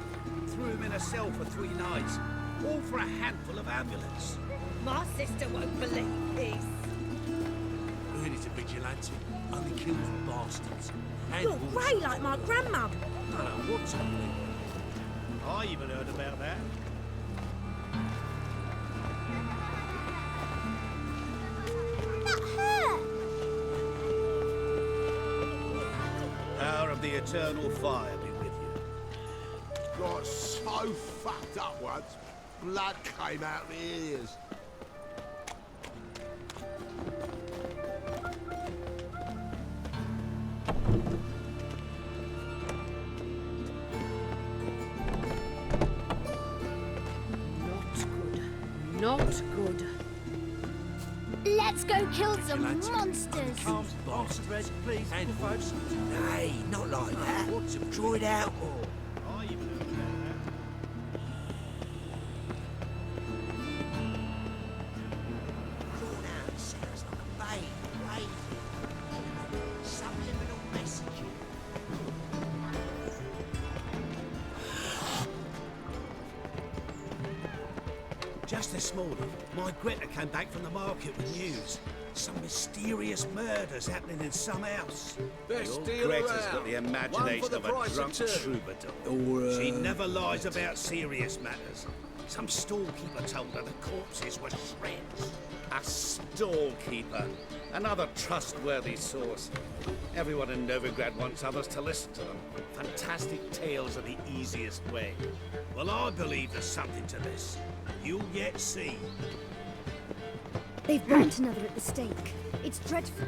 Threw him in a cell for 3 nights. All for a handful of ambulance. My sister won't believe this. Heard he's a vigilante. Only kills bastards. And You're grey like my grandmum. I don't know what's happening. I even heard about that. That hurt. Power of the eternal fire be with you. Got so fucked up once, blood came out my ears. Not good. Let's go kill some monsters. Kills bastards. Please, And whoresons. Nay, not like that. What's it? Draw it out more. I even heard about that. Drawn out sounds like a babe waving. Subliminal messaging. Just this morning, my Greta came back from the market with news. Some mysterious murders happening in some house. Your Greta's got the imagination of a drunk troubadour. She never lies about serious matters. Some storekeeper told her the corpses were shreds. A stallkeeper. Another trustworthy source. Everyone in Novigrad wants others to listen to them. Fantastic tales are the easiest way. Well, I believe there's something to this. You'll yet see. They've burnt another at the stake. It's dreadful.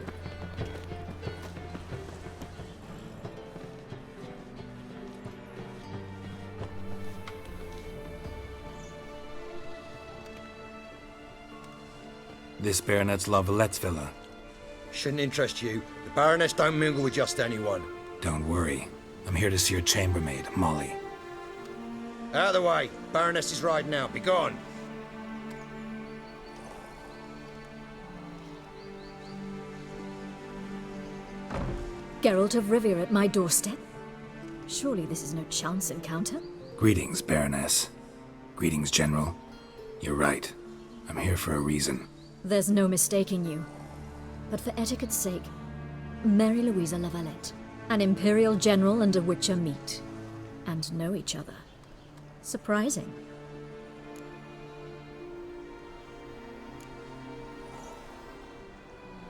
This Baronet's La Vallette's villa. Shouldn't interest you. The Baroness don't mingle with just anyone. Don't worry. I'm here to see your chambermaid, Molly. Out of the way. Baroness is riding out. Be gone. Geralt of Rivia at my doorstep? Surely this is no chance encounter? Greetings, Baroness. Greetings, General. You're right. I'm here for a reason. There's no mistaking you. But for etiquette's sake, Mary Louisa La Valette, an Imperial General and a Witcher meet. And know each other. Surprising.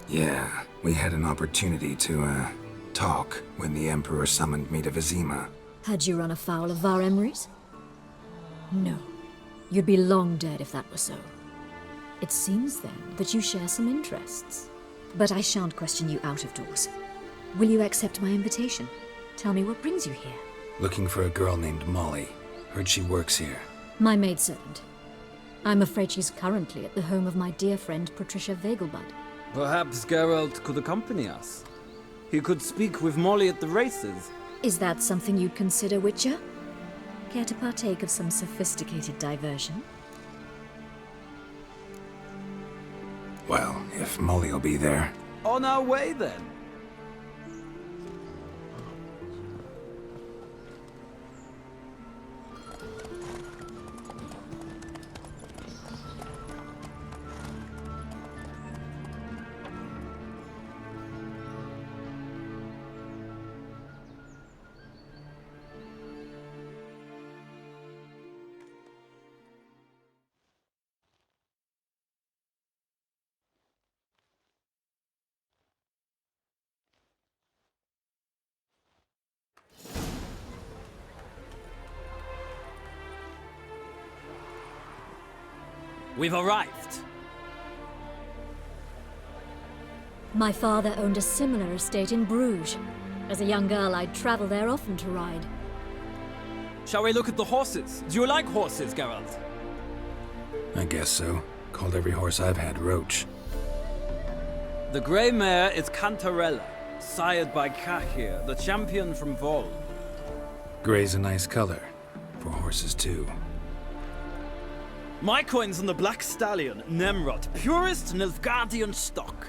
Yeah, we had an opportunity to, talk when the Emperor summoned me to Vizima. Had you run afoul of Var Emrys? No. You'd be long dead if that were so. It seems then that you share some interests. But I shan't question you out of doors. Will you accept my invitation? Tell me what brings you here. Looking for a girl named Molly. Heard she works here. My maidservant. I'm afraid she's currently at the home of my dear friend Patricia Vegelbud. Perhaps Geralt could accompany us. He could speak with Molly at the races. Is that something you'd consider, Witcher? Care to partake of some sophisticated diversion? Well, if Molly'll be there. On our way then. We've arrived. My father owned a similar estate in Bruges. As a young girl, I'd travel there often to ride. Shall we look at the horses? Do you like horses, Geralt? I guess so. Called every horse I've had Roach. The grey mare is Cantarella, sired by Kahir, the champion from Vol. Grey's a nice color. For horses, too. My coin's on the black stallion, Nemrod, purest Nilfgaardian stock.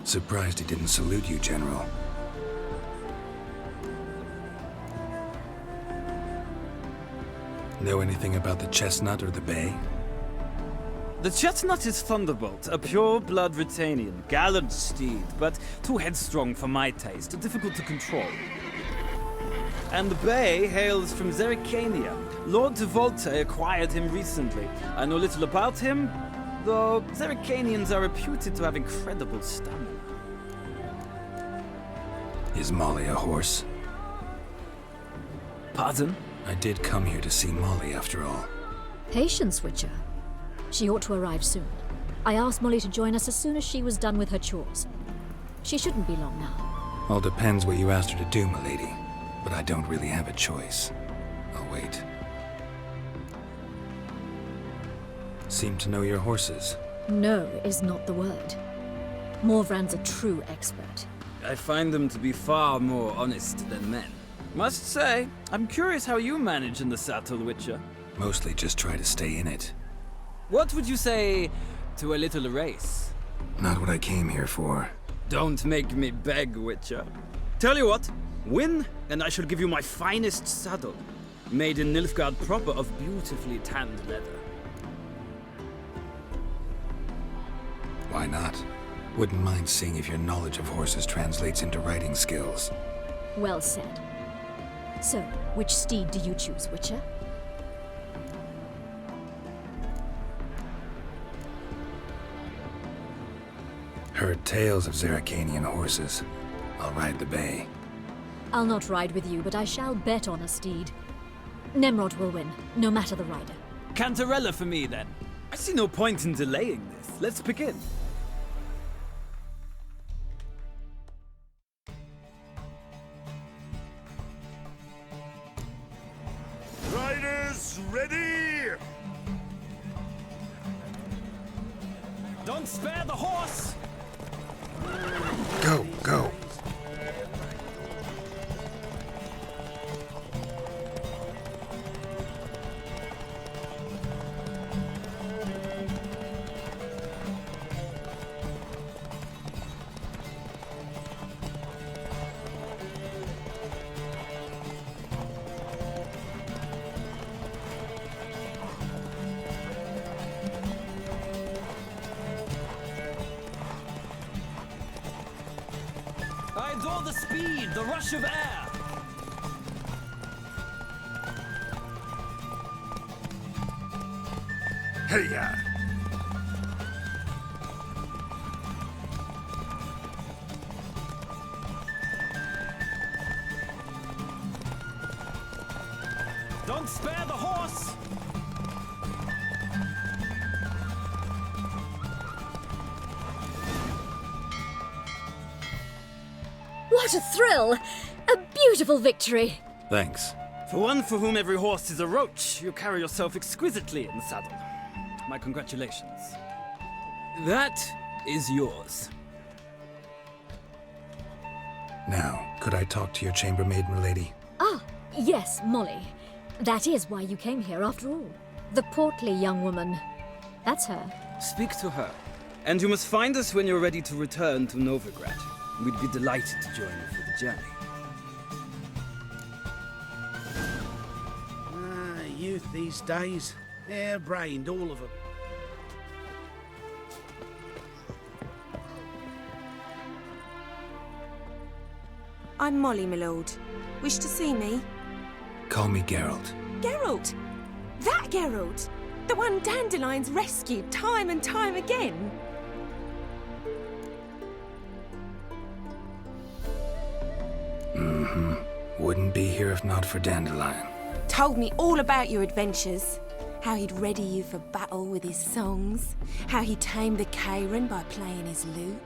Surprised he didn't salute you, General. Know anything about the Chestnut or the Bay? The Chestnut is Thunderbolt, a pure-blood Retanian, gallant steed, but too headstrong for my taste, difficult to control. And the Bay hails from Zerrikania. Lord de Volte acquired him recently. I know little about him, though Zerrikanians are reputed to have incredible stamina. Is Molly a horse? Pardon? I did come here to see Molly, after all. Patience, Witcher. She ought to arrive soon. I asked Molly to join us as soon as she was done with her chores. She shouldn't be long now. All depends what you asked her to do, milady. But I don't really have a choice. I'll wait. Seem to know your horses. No is not the word. Morvran's a true expert. I find them to be far more honest than men. Must say, I'm curious how you manage in the saddle, Witcher. Mostly just try to stay in it. What would you say to a little race? Not what I came here for. Don't make me beg, Witcher. Tell you what, win, and I shall give you my finest saddle. Made in Nilfgaard proper of beautifully tanned leather. Why not? Wouldn't mind seeing if your knowledge of horses translates into riding skills. Well said. So, which steed do you choose, Witcher? Heard tales of Zerrikanian horses. I'll ride the Bay. I'll not ride with you, but I shall bet on a steed. Nemrod will win, no matter the rider. Cantarella for me, then. I see no point in delaying this. Let's begin. Riders, ready! Don't spare the horse! Go, go. I adore the speed, the rush of air. Hey-ya! Don't spare the horse! What a thrill! A beautiful victory! Thanks. For one for whom every horse is a roach, you carry yourself exquisitely in the saddle. My congratulations. That is yours. Now, could I talk to your chambermaid, milady? Ah, yes, Molly. That is why you came here after all. The portly young woman. That's her. Speak to her. And you must find us when you're ready to return to Novigrad. We'd be delighted to join you for the journey. Youth these days. Hair-brained, all of them. I'm Molly, my lord. Wish to see me? Call me Geralt. Geralt! That Geralt! The one Dandelion's rescued time and time again! Mm-hmm. Wouldn't be here if not for Dandelion. Told me all about your adventures. How he'd ready you for battle with his songs. How he tamed the Karen by playing his lute.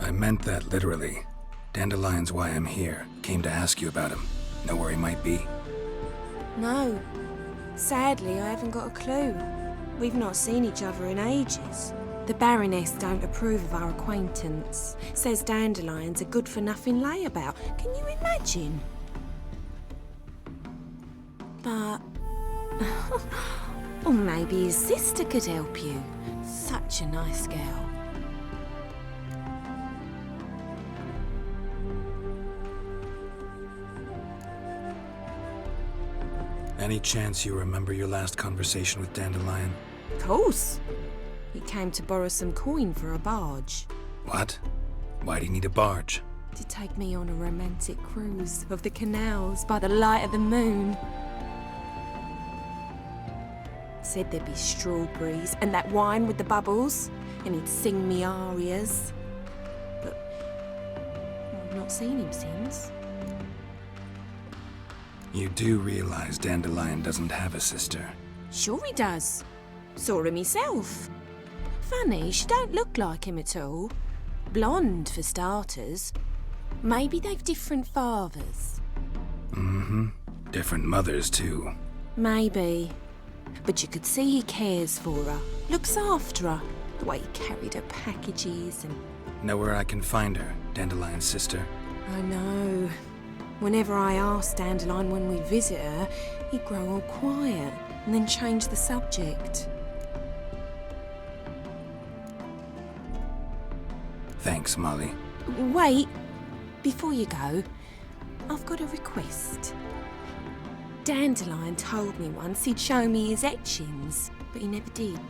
I meant that literally. Dandelion's why I'm here. Came to ask you about him. Know where he might be? No. Sadly, I haven't got a clue. We've not seen each other in ages. The Baroness don't approve of our acquaintance. Says Dandelion's a good-for-nothing layabout. Can you imagine? But... or maybe his sister could help you. Such a nice girl. Any chance you remember your last conversation with Dandelion? Of course. He came to borrow some coin for a barge. What? Why do you need a barge? To take me on a romantic cruise of the canals by the light of the moon. Said there'd be strawberries and that wine with the bubbles, and he'd sing me arias. But I've not seen him since. You do realize Dandelion doesn't have a sister? Sure he does. Saw her myself. Funny, she don't look like him at all. Blonde, for starters. Maybe they've different fathers. Mm-hmm. Different mothers, too. Maybe. But you could see he cares for her. Looks after her. The way he carried her packages and... Know where I can find her, Dandelion's sister? I know. Whenever I asked Dandelion when we visit her, he'd grow all quiet and then change the subject. Thanks, Molly. Wait. Before you go, I've got a request. Dandelion told me once he'd show me his etchings, but he never did.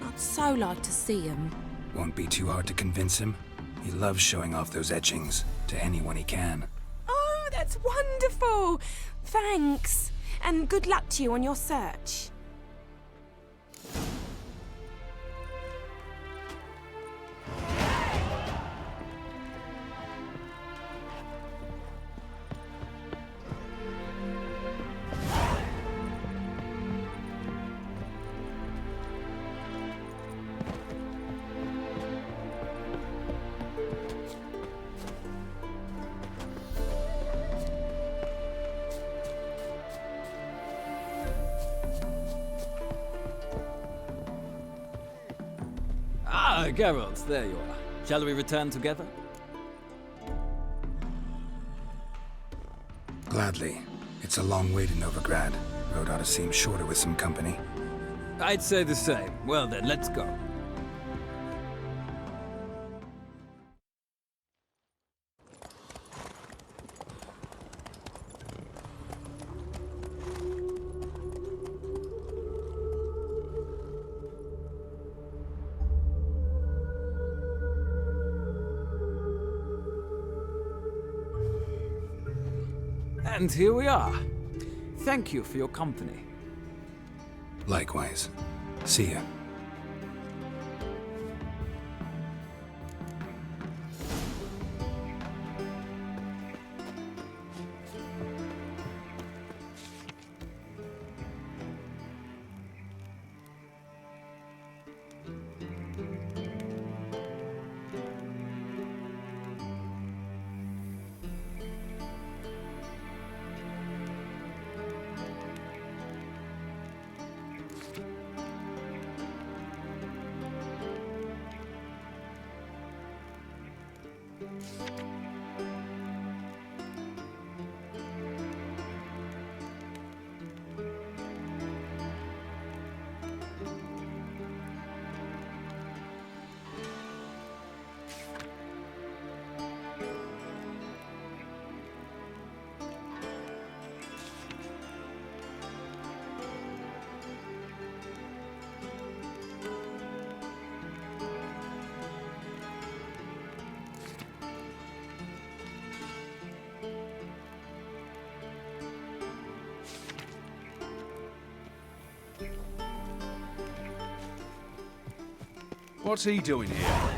I'd so like to see them. Won't be too hard to convince him. He loves showing off those etchings to anyone he can. Oh, that's wonderful! Thanks. And good luck to you on your search. Ah, Geralt, there you are. Shall we return together? Gladly. It's a long way to Novigrad. Road ought to seem shorter with some company. I'd say the same. Well then, let's go. And here we are. Thank you for your company. Likewise. See ya. What's he doing here?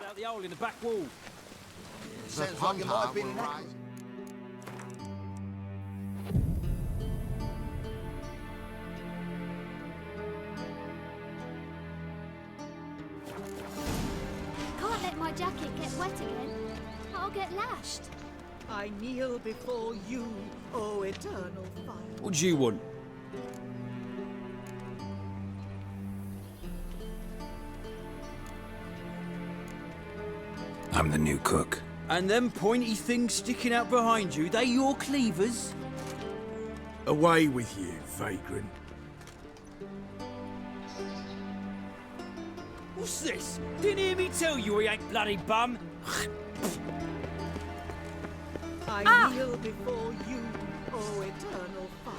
Out the hole in the back wall. Sounds like it might have been right. Can't let my jacket get wet again. I'll get lashed. I kneel before you, O eternal fire. What do you want? I'm the new cook. And them pointy things sticking out behind you, they your cleavers? Away with you, vagrant. What's this? Didn't hear me tell you he ain't bloody bum? I kneel before you, O eternal fire.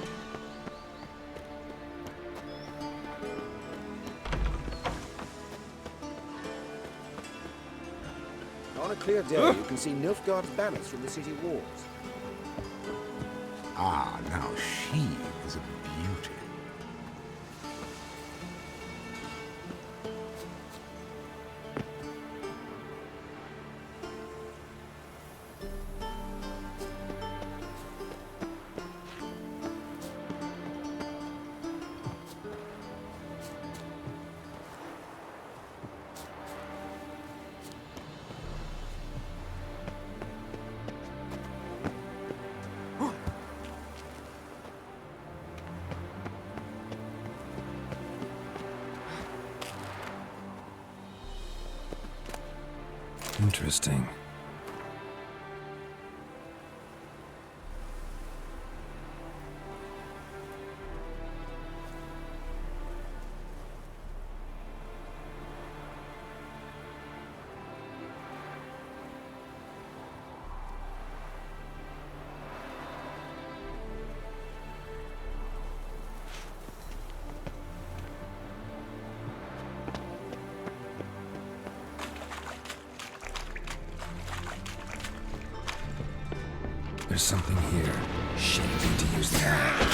On a clear day, you can see Nilfgaard's banners from the city walls. Ah, now she is a beauty. Interesting. There's something here. Shit, I need to use that.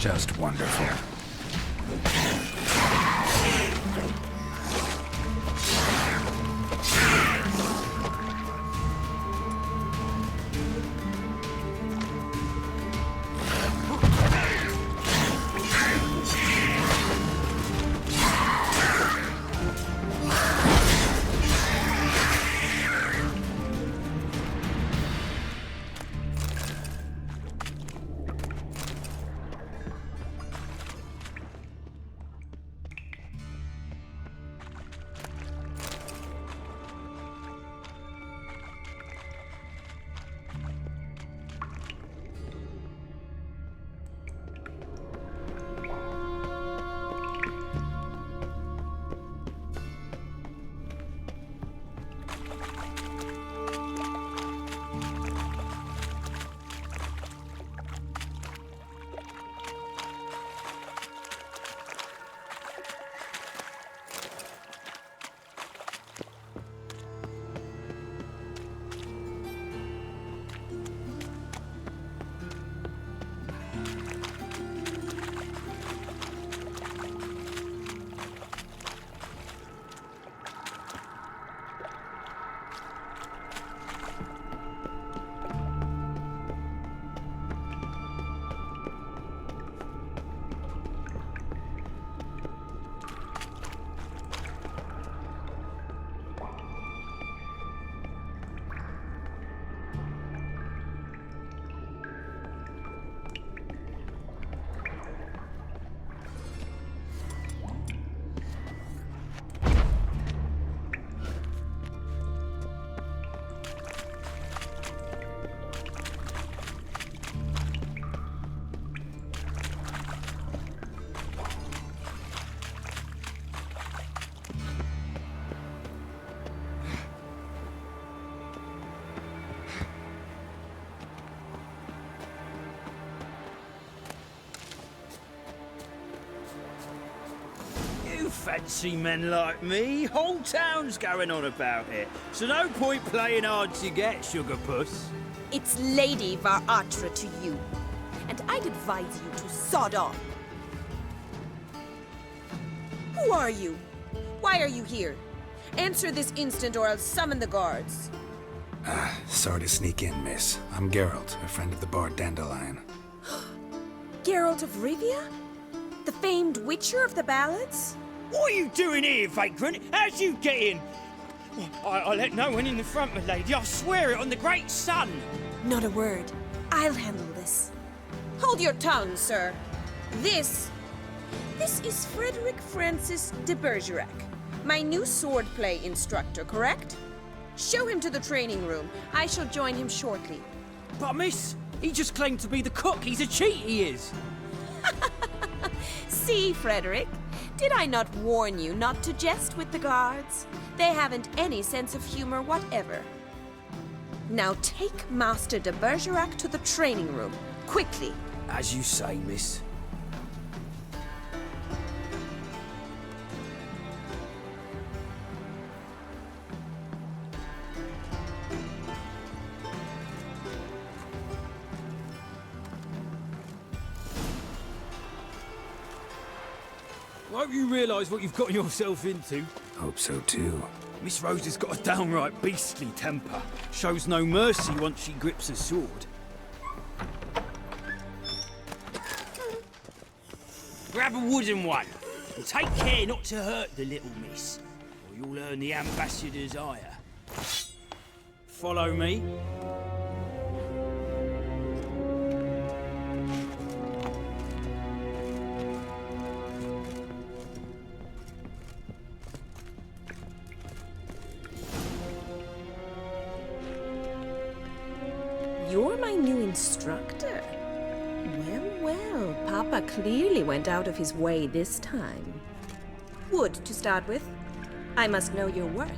just wonderful. Fancy men like me, whole town's going on about it. So no point playing hard to get, sugar puss. It's Lady Var-Atra to you, and I'd advise you to sod off. Who are you? Why are you here? Answer this instant or I'll summon the guards. Sorry to sneak in, miss. I'm Geralt, a friend of the bard Dandelion. Geralt of Rivia? The famed witcher of the ballads? What are you doing here, vagrant? How'd you get in? I let no one in the front, my lady. I swear it on the great sun. Not a word. I'll handle this. Hold your tongue, sir. This is Frederick Francis de Bergerac, my new swordplay instructor, correct? Show him to the training room. I shall join him shortly. But miss, he just claimed to be the cook. He's a cheat, he is. See, Frederick, did I not warn you not to jest with the guards? They haven't any sense of humor whatever. Now take Master de Bergerac to the training room, quickly. As you say, miss. I hope you realise what you've gotten yourself into. Hope so too. Miss Rose has got a downright beastly temper. Shows no mercy once she grips a sword. Grab a wooden one, and take care not to hurt the little miss, or you'll earn the ambassador's ire. Follow me. You're my new instructor? Well, Papa clearly went out of his way this time. Wood, to start with. I must know your worth.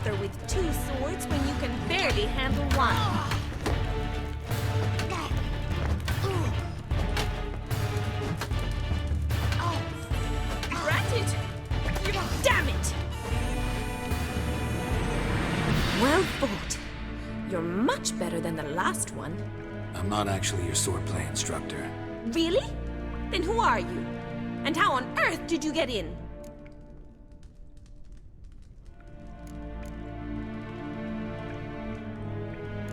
bother with 2 swords when you can barely handle one? Drat it! Damn it! Well fought. You're much better than the last one. I'm not actually your swordplay instructor. Really? Then who are you? And how on earth did you get in?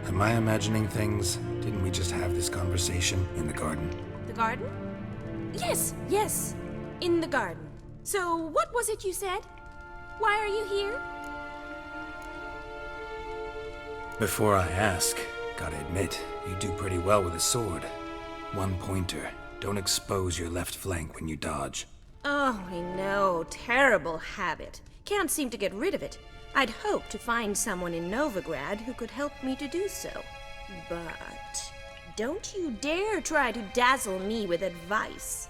Am I imagining things? Didn't we just have this conversation in the garden? The garden? Yes. In the garden. So, what was it you said? Why are you here? Before I ask, gotta admit, you do pretty well with a sword. One pointer. Don't expose your left flank when you dodge. Oh, I know. Terrible habit. Can't seem to get rid of it. I'd hoped to find someone in Novigrad who could help me to do so. But don't you dare try to dazzle me with advice.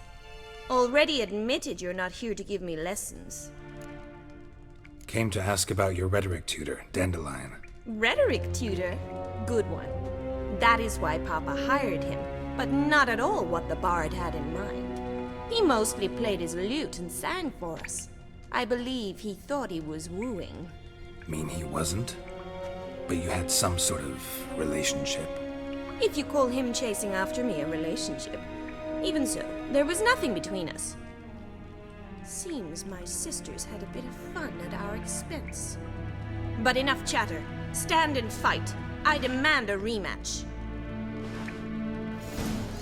Already admitted you're not here to give me lessons. Came to ask about your rhetoric tutor, Dandelion. Rhetoric tutor? Good one. That is why Papa hired him, but not at all what the bard had in mind. He mostly played his lute and sang for us. I believe he thought he was wooing. Mean he wasn't? But you had some sort of relationship. If you call him chasing after me a relationship. Even so, there was nothing between us. Seems my sisters had a bit of fun at our expense. But enough chatter. Stand and fight. I demand a rematch.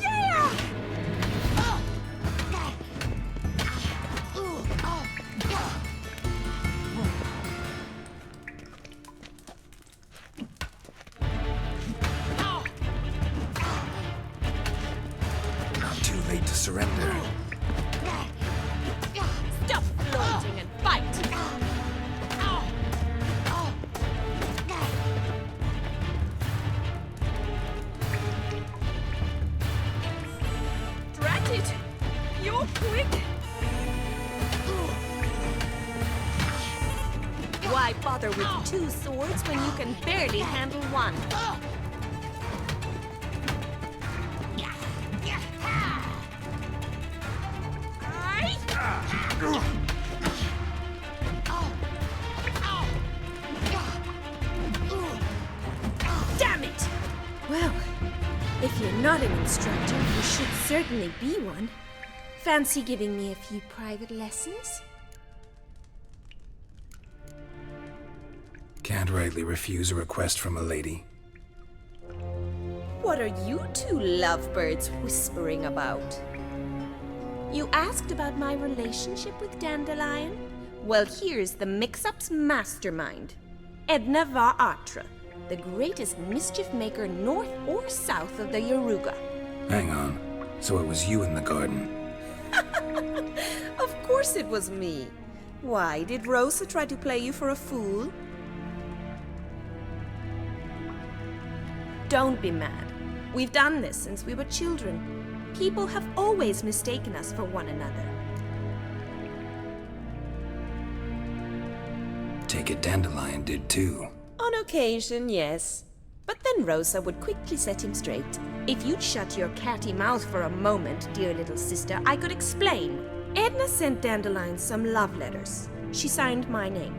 Yeah! Not too late to surrender. Stop floating and fight! Drat it! You're quick! Why bother with 2 swords when you can barely handle one? Damn it! Well, if you're not an instructor, you should certainly be one. Fancy giving me a few private lessons? Can't rightly refuse a request from a lady. What are you 2 lovebirds whispering about? You asked about my relationship with Dandelion? Well, here's the mix-up's mastermind. Edna Va Atra, the greatest mischief maker north or south of the Yaruga. Hang on. So it was you in the garden? Of course it was me. Why, did Rosa try to play you for a fool? Don't be mad. We've done this since we were children. People have always mistaken us for one another. Take it Dandelion did too. On occasion, yes. But then Rosa would quickly set him straight. If you'd shut your catty mouth for a moment, dear little sister, I could explain. Edna sent Dandelion some love letters. She signed my name.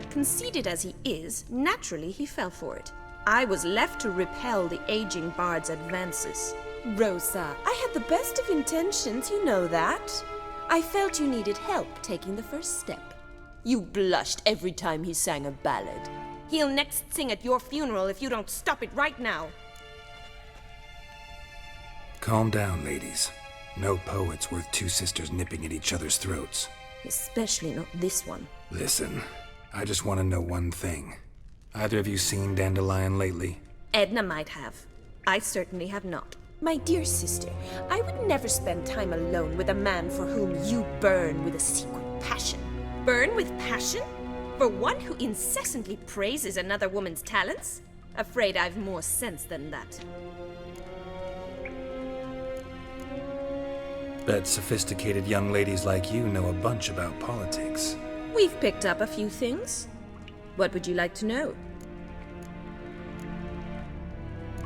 Conceited as he is, naturally he fell for it. I was left to repel the aging bard's advances. Rosa, I had the best of intentions, you know that. I felt you needed help taking the first step. You blushed every time he sang a ballad. He'll next sing at your funeral if you don't stop it right now. Calm down, ladies. No poet's worth 2 sisters nipping at each other's throats. Especially not this one. Listen, I just want to know one thing. Either of you seen Dandelion lately? Edna might have. I certainly have not. My dear sister, I would never spend time alone with a man for whom you burn with a secret passion. Burn with passion? For one who incessantly praises another woman's talents? Afraid I've more sense than that. Bet sophisticated young ladies like you know a bunch about politics. We've picked up a few things. What would you like to know?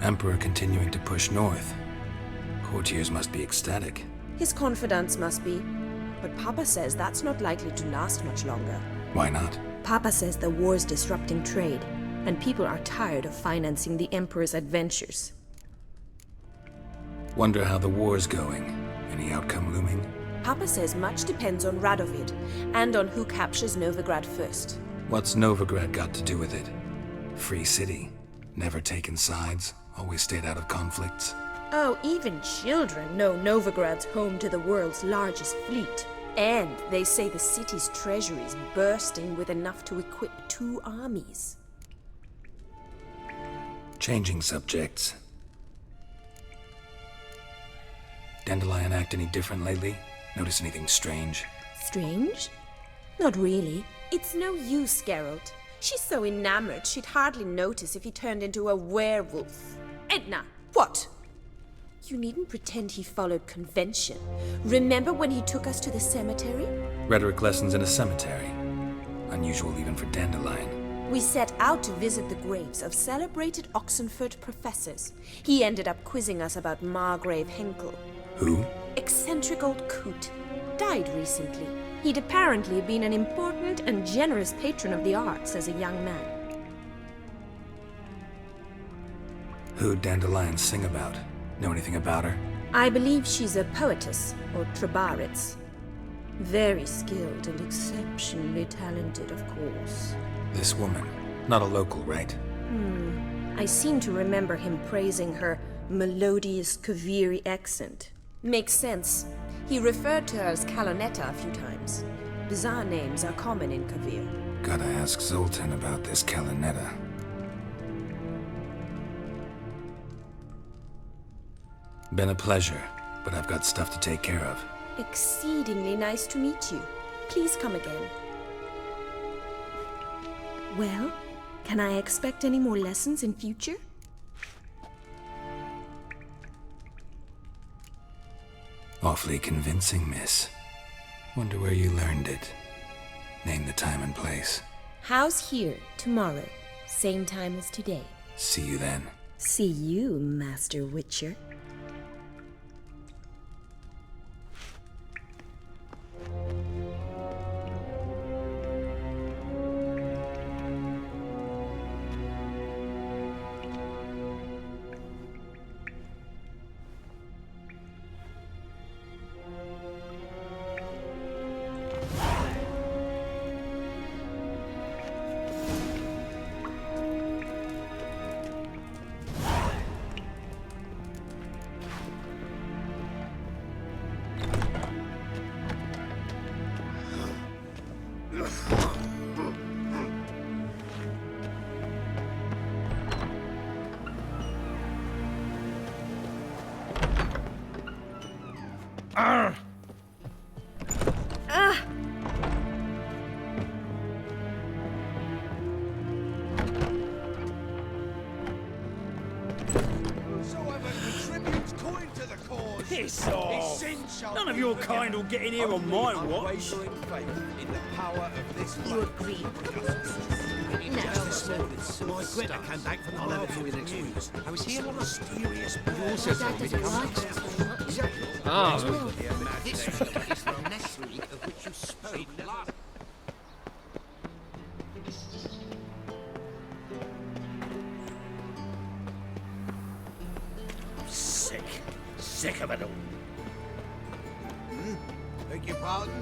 Emperor continuing to push north. Courtiers must be ecstatic. His confidants must be. But Papa says that's not likely to last much longer. Why not? Papa says the war's disrupting trade, and people are tired of financing the Emperor's adventures. Wonder how the war's going. Any outcome looming? Papa says much depends on Radovid, and on who captures Novigrad first. What's Novigrad got to do with it? Free city. Never taken sides. Always stayed out of conflicts. Oh, even children know Novigrad's home to the world's largest fleet. And they say the city's treasury is bursting with enough to equip 2 armies. Changing subjects. Dandelion act any different lately? Notice anything strange? Strange? Not really. It's no use, Geralt. She's so enamored she'd hardly notice if he turned into a werewolf. Edna, what? You needn't pretend he followed convention. Remember when he took us to the cemetery? Rhetoric lessons in a cemetery. Unusual even for Dandelion. We set out to visit the graves of celebrated Oxenford professors. He ended up quizzing us about Margrave Henkel. Who? Eccentric old coot. Died recently. He'd apparently been an important and generous patron of the arts as a young man. Who'd Dandelion sing about? Know anything about her? I believe she's a poetess, or Trebaritz. Very skilled and exceptionally talented, of course. This woman. Not a local, right? I seem to remember him praising her melodious Kaviri accent. Makes sense. He referred to her as Calonetta a few times. Bizarre names are common in Kavir. Gotta ask Zoltan about this Calonetta. Been a pleasure, but I've got stuff to take care of. Exceedingly nice to meet you. Please come again. Well, can I expect any more lessons in future? Awfully convincing, miss. Wonder where you learned it. Name the time and place. House here, tomorrow. Same time as today. See you then. See you, Master Witcher. Piss off! None of your kind will get in here on my watch. You agree? My Greta came back from the lab with next week. I was here on a mysterious. You also told me This week is the next week of which you spoke last. Sick of it all. Beg your pardon?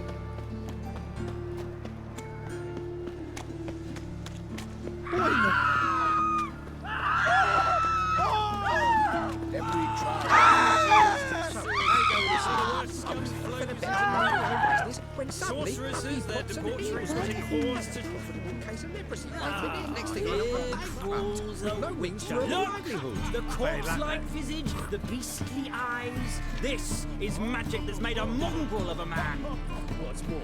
When suddenly sorceresses, their debaucheries cause to case of leprosy. Next thing I know, with no wings for a Look! livelihood. The corpse-like visage, the beastly eyes. This is magic that's made a mongrel of a man. What's more,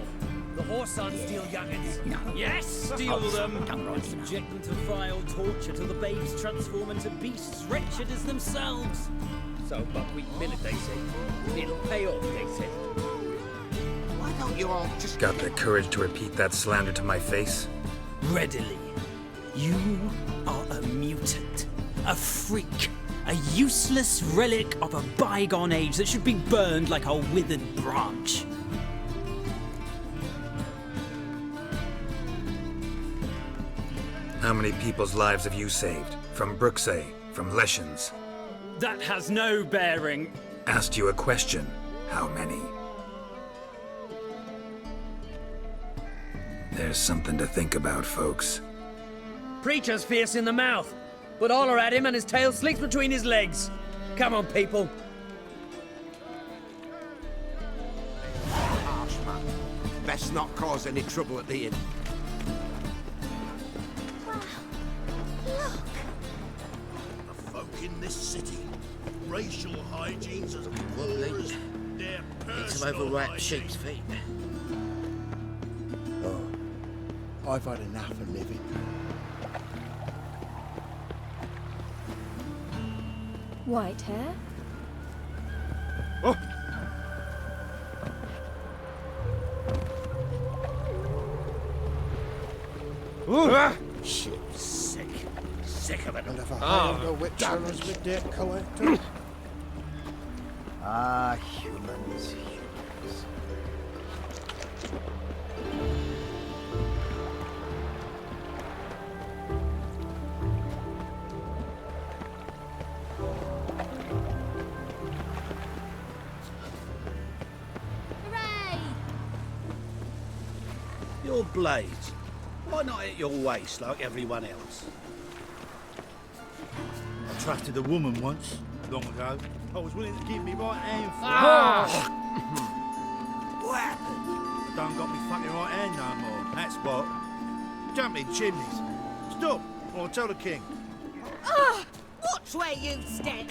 the horse aren't steal young'uns. Yes, steal them. Subject them to vile torture till the babes transform into beasts wretched as themselves. So buckwheat millet, they said. It'll pay off, they said. Why don't you all just Got the courage to repeat that slander to my face? Readily. You are a mutant, a freak, a useless relic of a bygone age that should be burned like a withered branch. How many people's lives have you saved? From Bruxay, from Leshens? That has no bearing. Asked you a question. How many? There's something to think about, folks. Preacher's fierce in the mouth, but holler at him and his tail slicks between his legs. Come on, people. Harsh, man. Best not cause any trouble at the inn. The folk in this city, racial hygiene's as poor as their Need some personal overwrapped hygiene. sheep's feet. Oh, I've had enough of living. White hair? Shit, sick. Sick of it. And if I hired a witch as with their collector. Ah, humans. Your blades. Why not at your waist like everyone else? I trusted a woman once, long ago. I was willing to give me right hand for What happened? I don't got me fucking right hand no more. That's what. Jumping chimneys. Stop, or I'll tell the king. Ah! Watch where you step!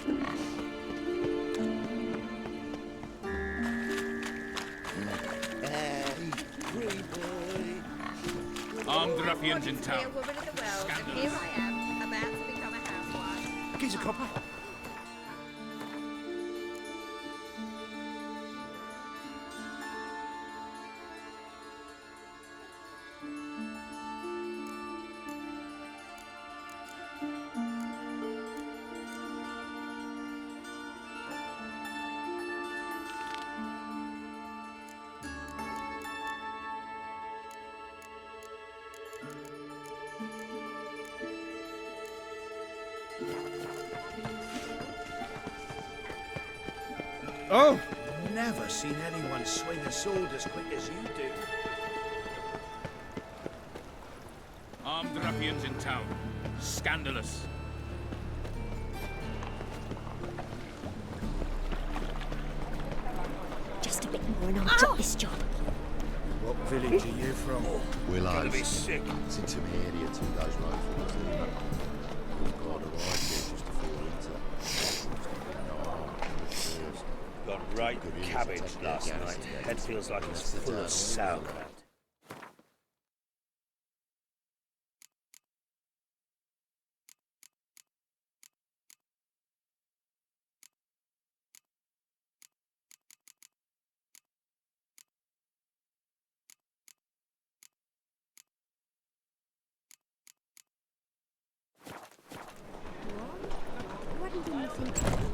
Armed ruffians in town. Woman of the world, and here I am, about to become a housewife. Gives a copper. Oh! Never seen anyone swing a sword as quick as you do. Armed ruffians in town. Scandalous. Just a bit more and I'll drop this job. What village are you from? Will Gotta I? be sick. It's in Timmy 2 days road from us, Lima. We've got arrived here just before winter. Got right cabbage last night. Head feels like it's full of sauerkraut.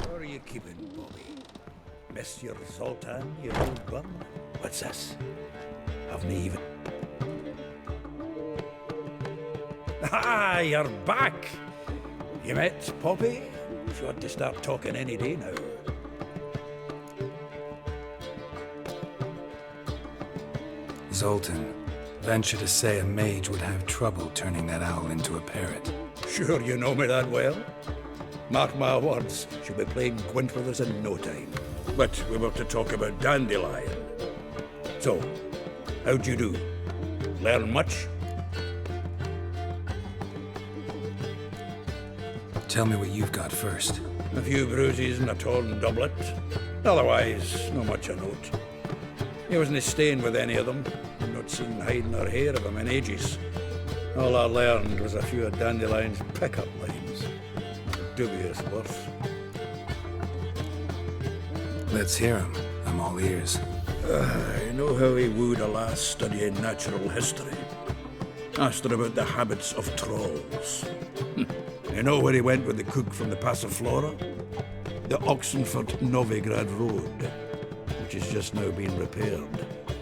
What are you keeping, Bobby? Monsieur Zoltan, you old bum? What's this? Haven't even... Ah, you're back! You met Poppy? She ought to start talking any day now. Zoltan, venture to say a mage would have trouble turning that owl into a parrot. Sure you know me that well? Mark my words, she'll be playing Gwent with us in no time. But we were to talk about Dandelion. So, how'd you do? Learn much? Tell me what you've got first. A few bruises and a torn doublet. Otherwise, not much of note. He wasn't staying with any of them. I've not seen hide nor hair of him in ages. All I learned was a few of Dandelion's pickup lines. Dubious worth. Let's hear him. I'm all ears. I know how he wooed a lass studying natural history. Asked her about the habits of trolls. You know where he went with the cook from the Passiflora? The Oxenford Novigrad Road, which is just now being repaired.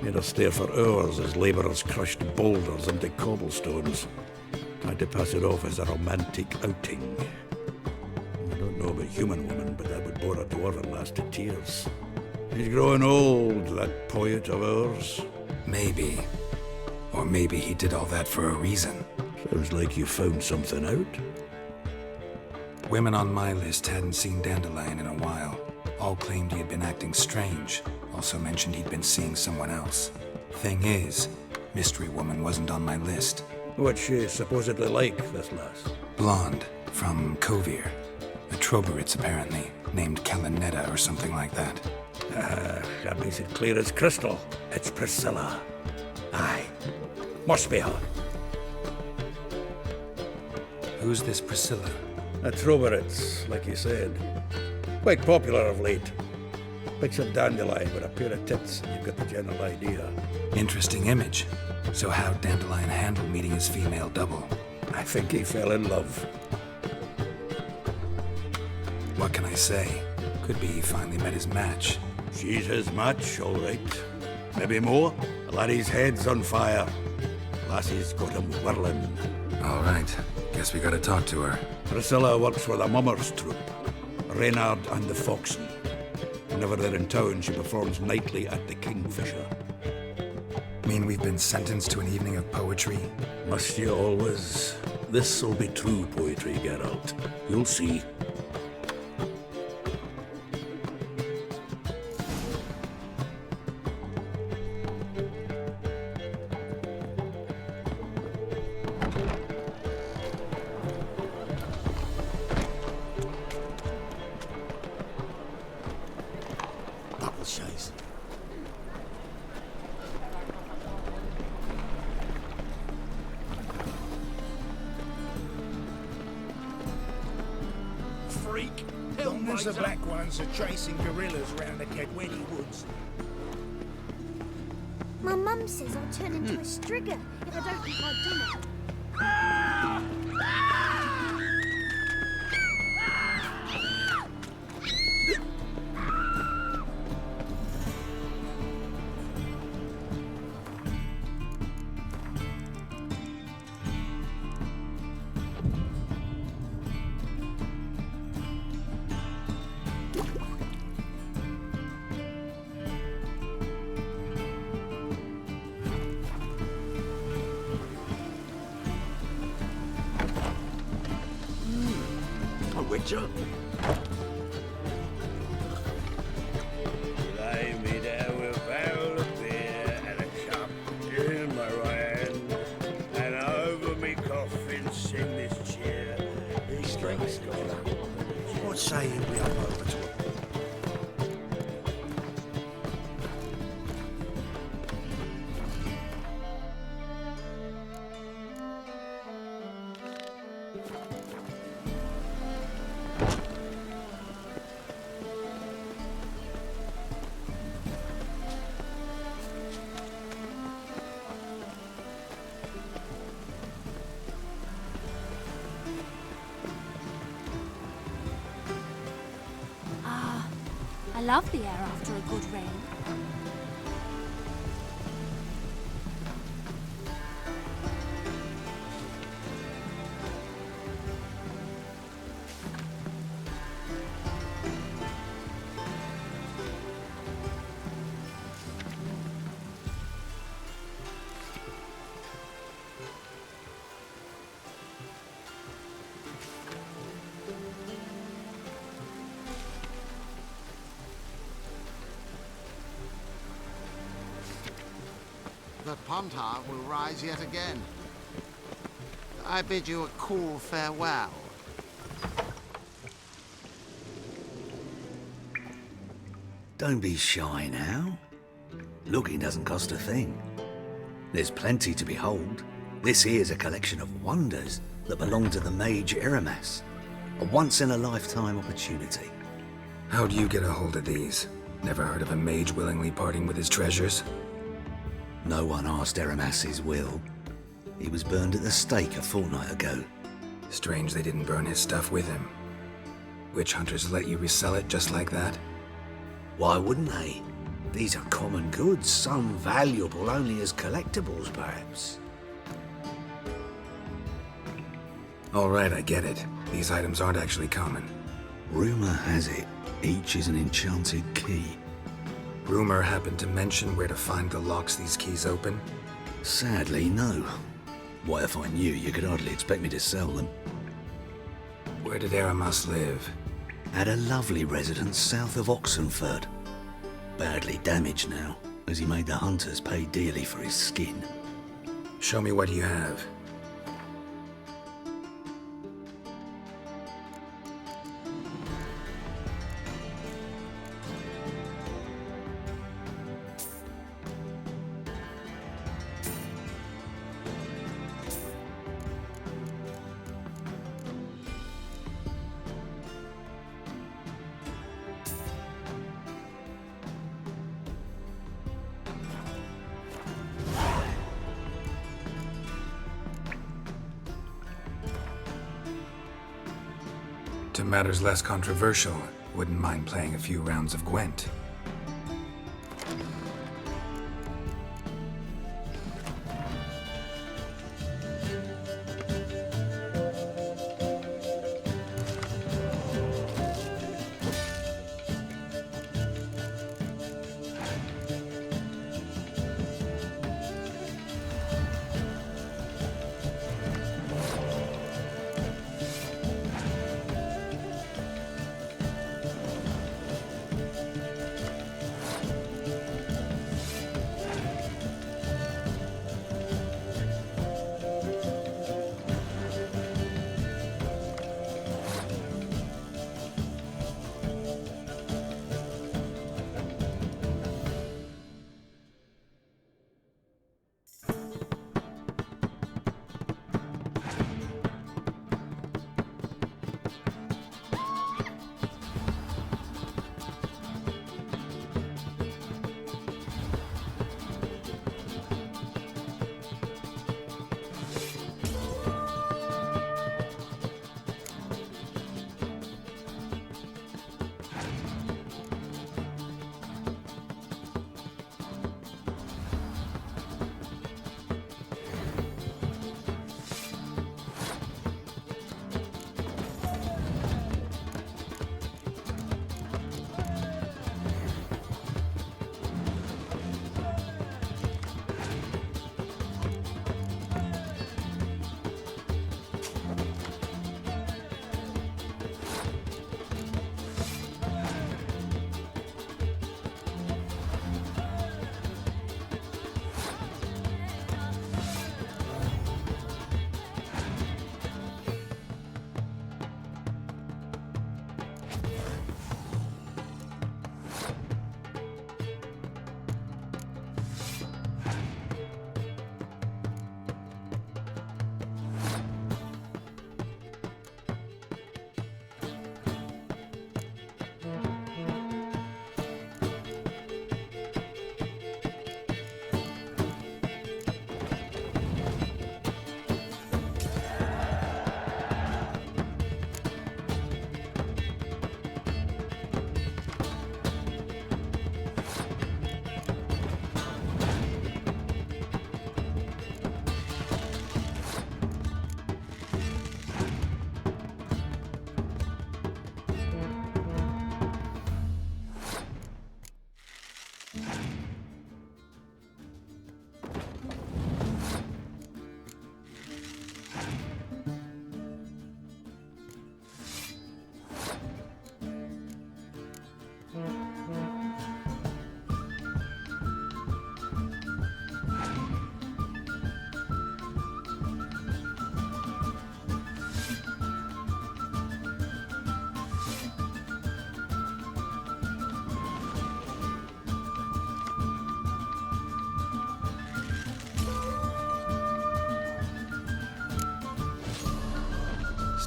Made us stare for hours as labourers crushed boulders into cobblestones. Tried to pass it off as a romantic outing. I don't know about human woman, but that would bore a dwarven lass to tears. He's growing old, that poet of ours. Maybe. Or maybe he did all that for a reason. Sounds like you found something out. Women on my list hadn't seen Dandelion in a while. All claimed he had been acting strange. Also mentioned he'd been seeing someone else. Thing is, Mystery Woman wasn't on my list. What's she supposedly like, this lass? Blonde, from Kovir. A Troberitz, apparently, named Kalanetta or something like that. That makes it clear as crystal. It's Priscilla. Aye. Must be her. Who's this Priscilla? A Troberitz, like you said. Quite popular of late. Picture Dandelion with a pair of tits, and you've got the general idea. Interesting image. So how'd Dandelion handle meeting his female double? I think he fell in love. What can I say? Could be he finally met his match. She's his match, all right. Maybe more. The laddie's head's on fire. Lassie's got him whirling. All right. Guess we gotta talk to her. Priscilla works for the Mummers troupe. Reynard and the Foxen. Whenever they're in town, she performs nightly at the Kingfisher. Mean we've been sentenced to an evening of poetry? Must you always? This'll be true poetry, Geralt. You'll see. Chase. Freak! Long as the black ones are chasing gorillas round the Kedwenny woods. My mum says I'll turn into a strigger if I don't eat my dinner. Witcher? Lay me down with a barrel of beer and a cup in my right hand, and over me coffin sing this cheer. These strings go up. What say you we up over to it? I love the air after a good rain. The Pontar will rise yet again. I bid you a cool farewell. Don't be shy now. Looking doesn't cost a thing. There's plenty to behold. This here's a collection of wonders that belong to the mage Eramas. A once-in-a-lifetime opportunity. How'd you get a hold of these? Never heard of a mage willingly parting with his treasures? No one asked Eramas's will. He was burned at the stake a fortnight ago. Strange they didn't burn his stuff with him. Witch hunters let you resell it just like that? Why wouldn't they? These are common goods, some valuable only as collectibles, perhaps. All right, I get it. These items aren't actually common. Rumor has it, each is an enchanted key. Rumor happened to mention where to find the locks these keys open? Sadly, no. What if I knew, you could hardly expect me to sell them. Where did Eramas live? At a lovely residence south of Oxenford. Badly damaged now, as he made the hunters pay dearly for his skin. Show me what you have. To matters less controversial, wouldn't mind playing a few rounds of Gwent.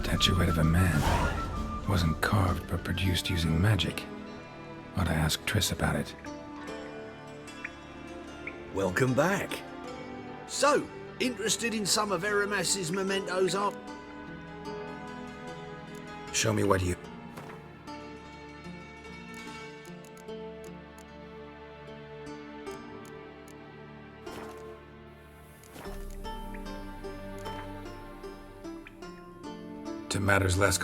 Statuette of a man. Wasn't carved, but produced using magic. Ought to ask Triss about it. Welcome back. So, Interested in some of Aramas's mementos, are? Show me what you... To matters less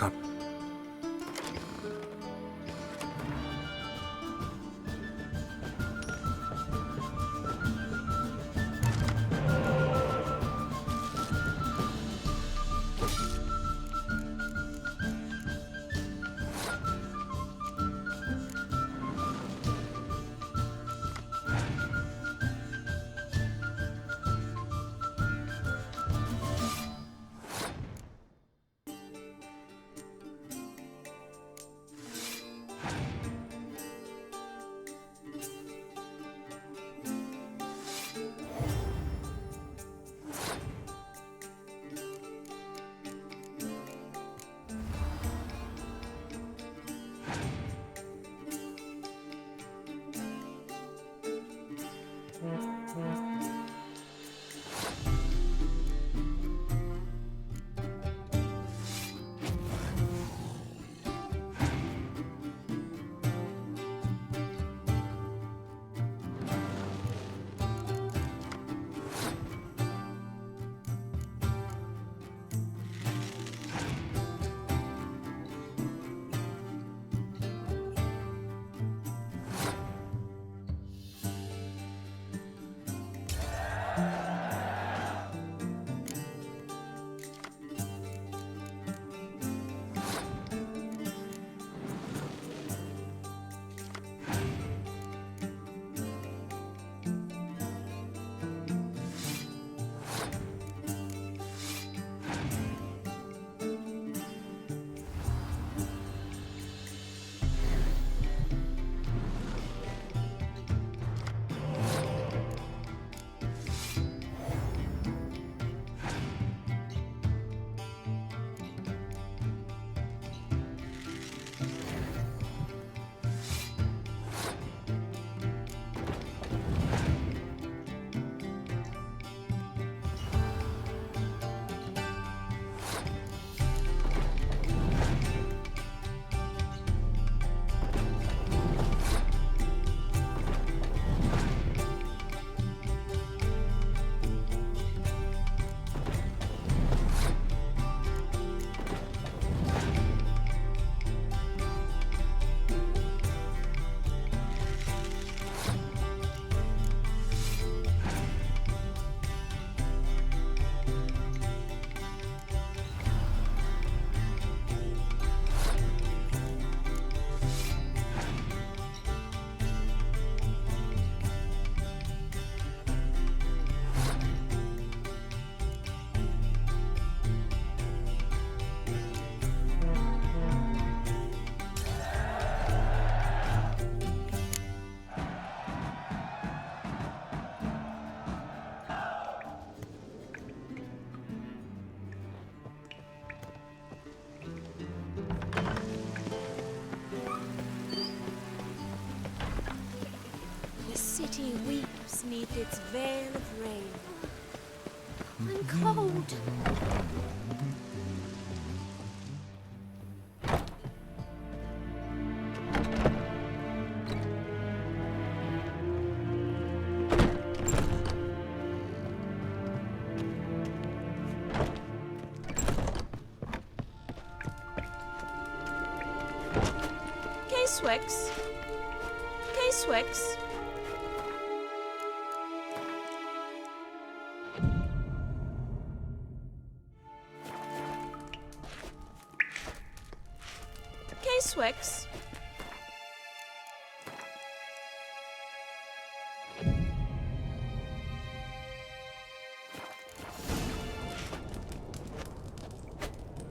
The city weeps neath its veil of rain. I'm cold. K-Swex. K-Swex. K-Swex.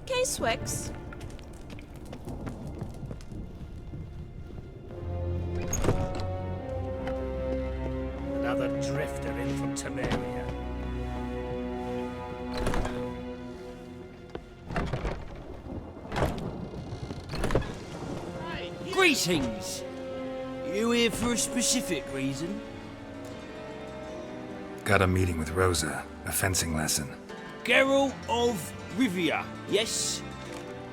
K-Swex. Another drifter in from Temeria. Greetings! You here for a specific reason? Got a meeting with Rosa, a fencing lesson. Geralt of Rivia, yes?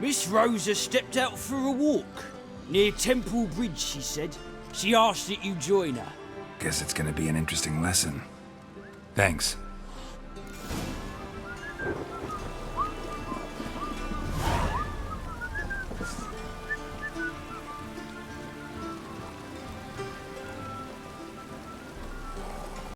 Miss Rosa stepped out for a walk. Near Temple Bridge, she said. She asked that you join her. Guess it's gonna be an interesting lesson. Thanks.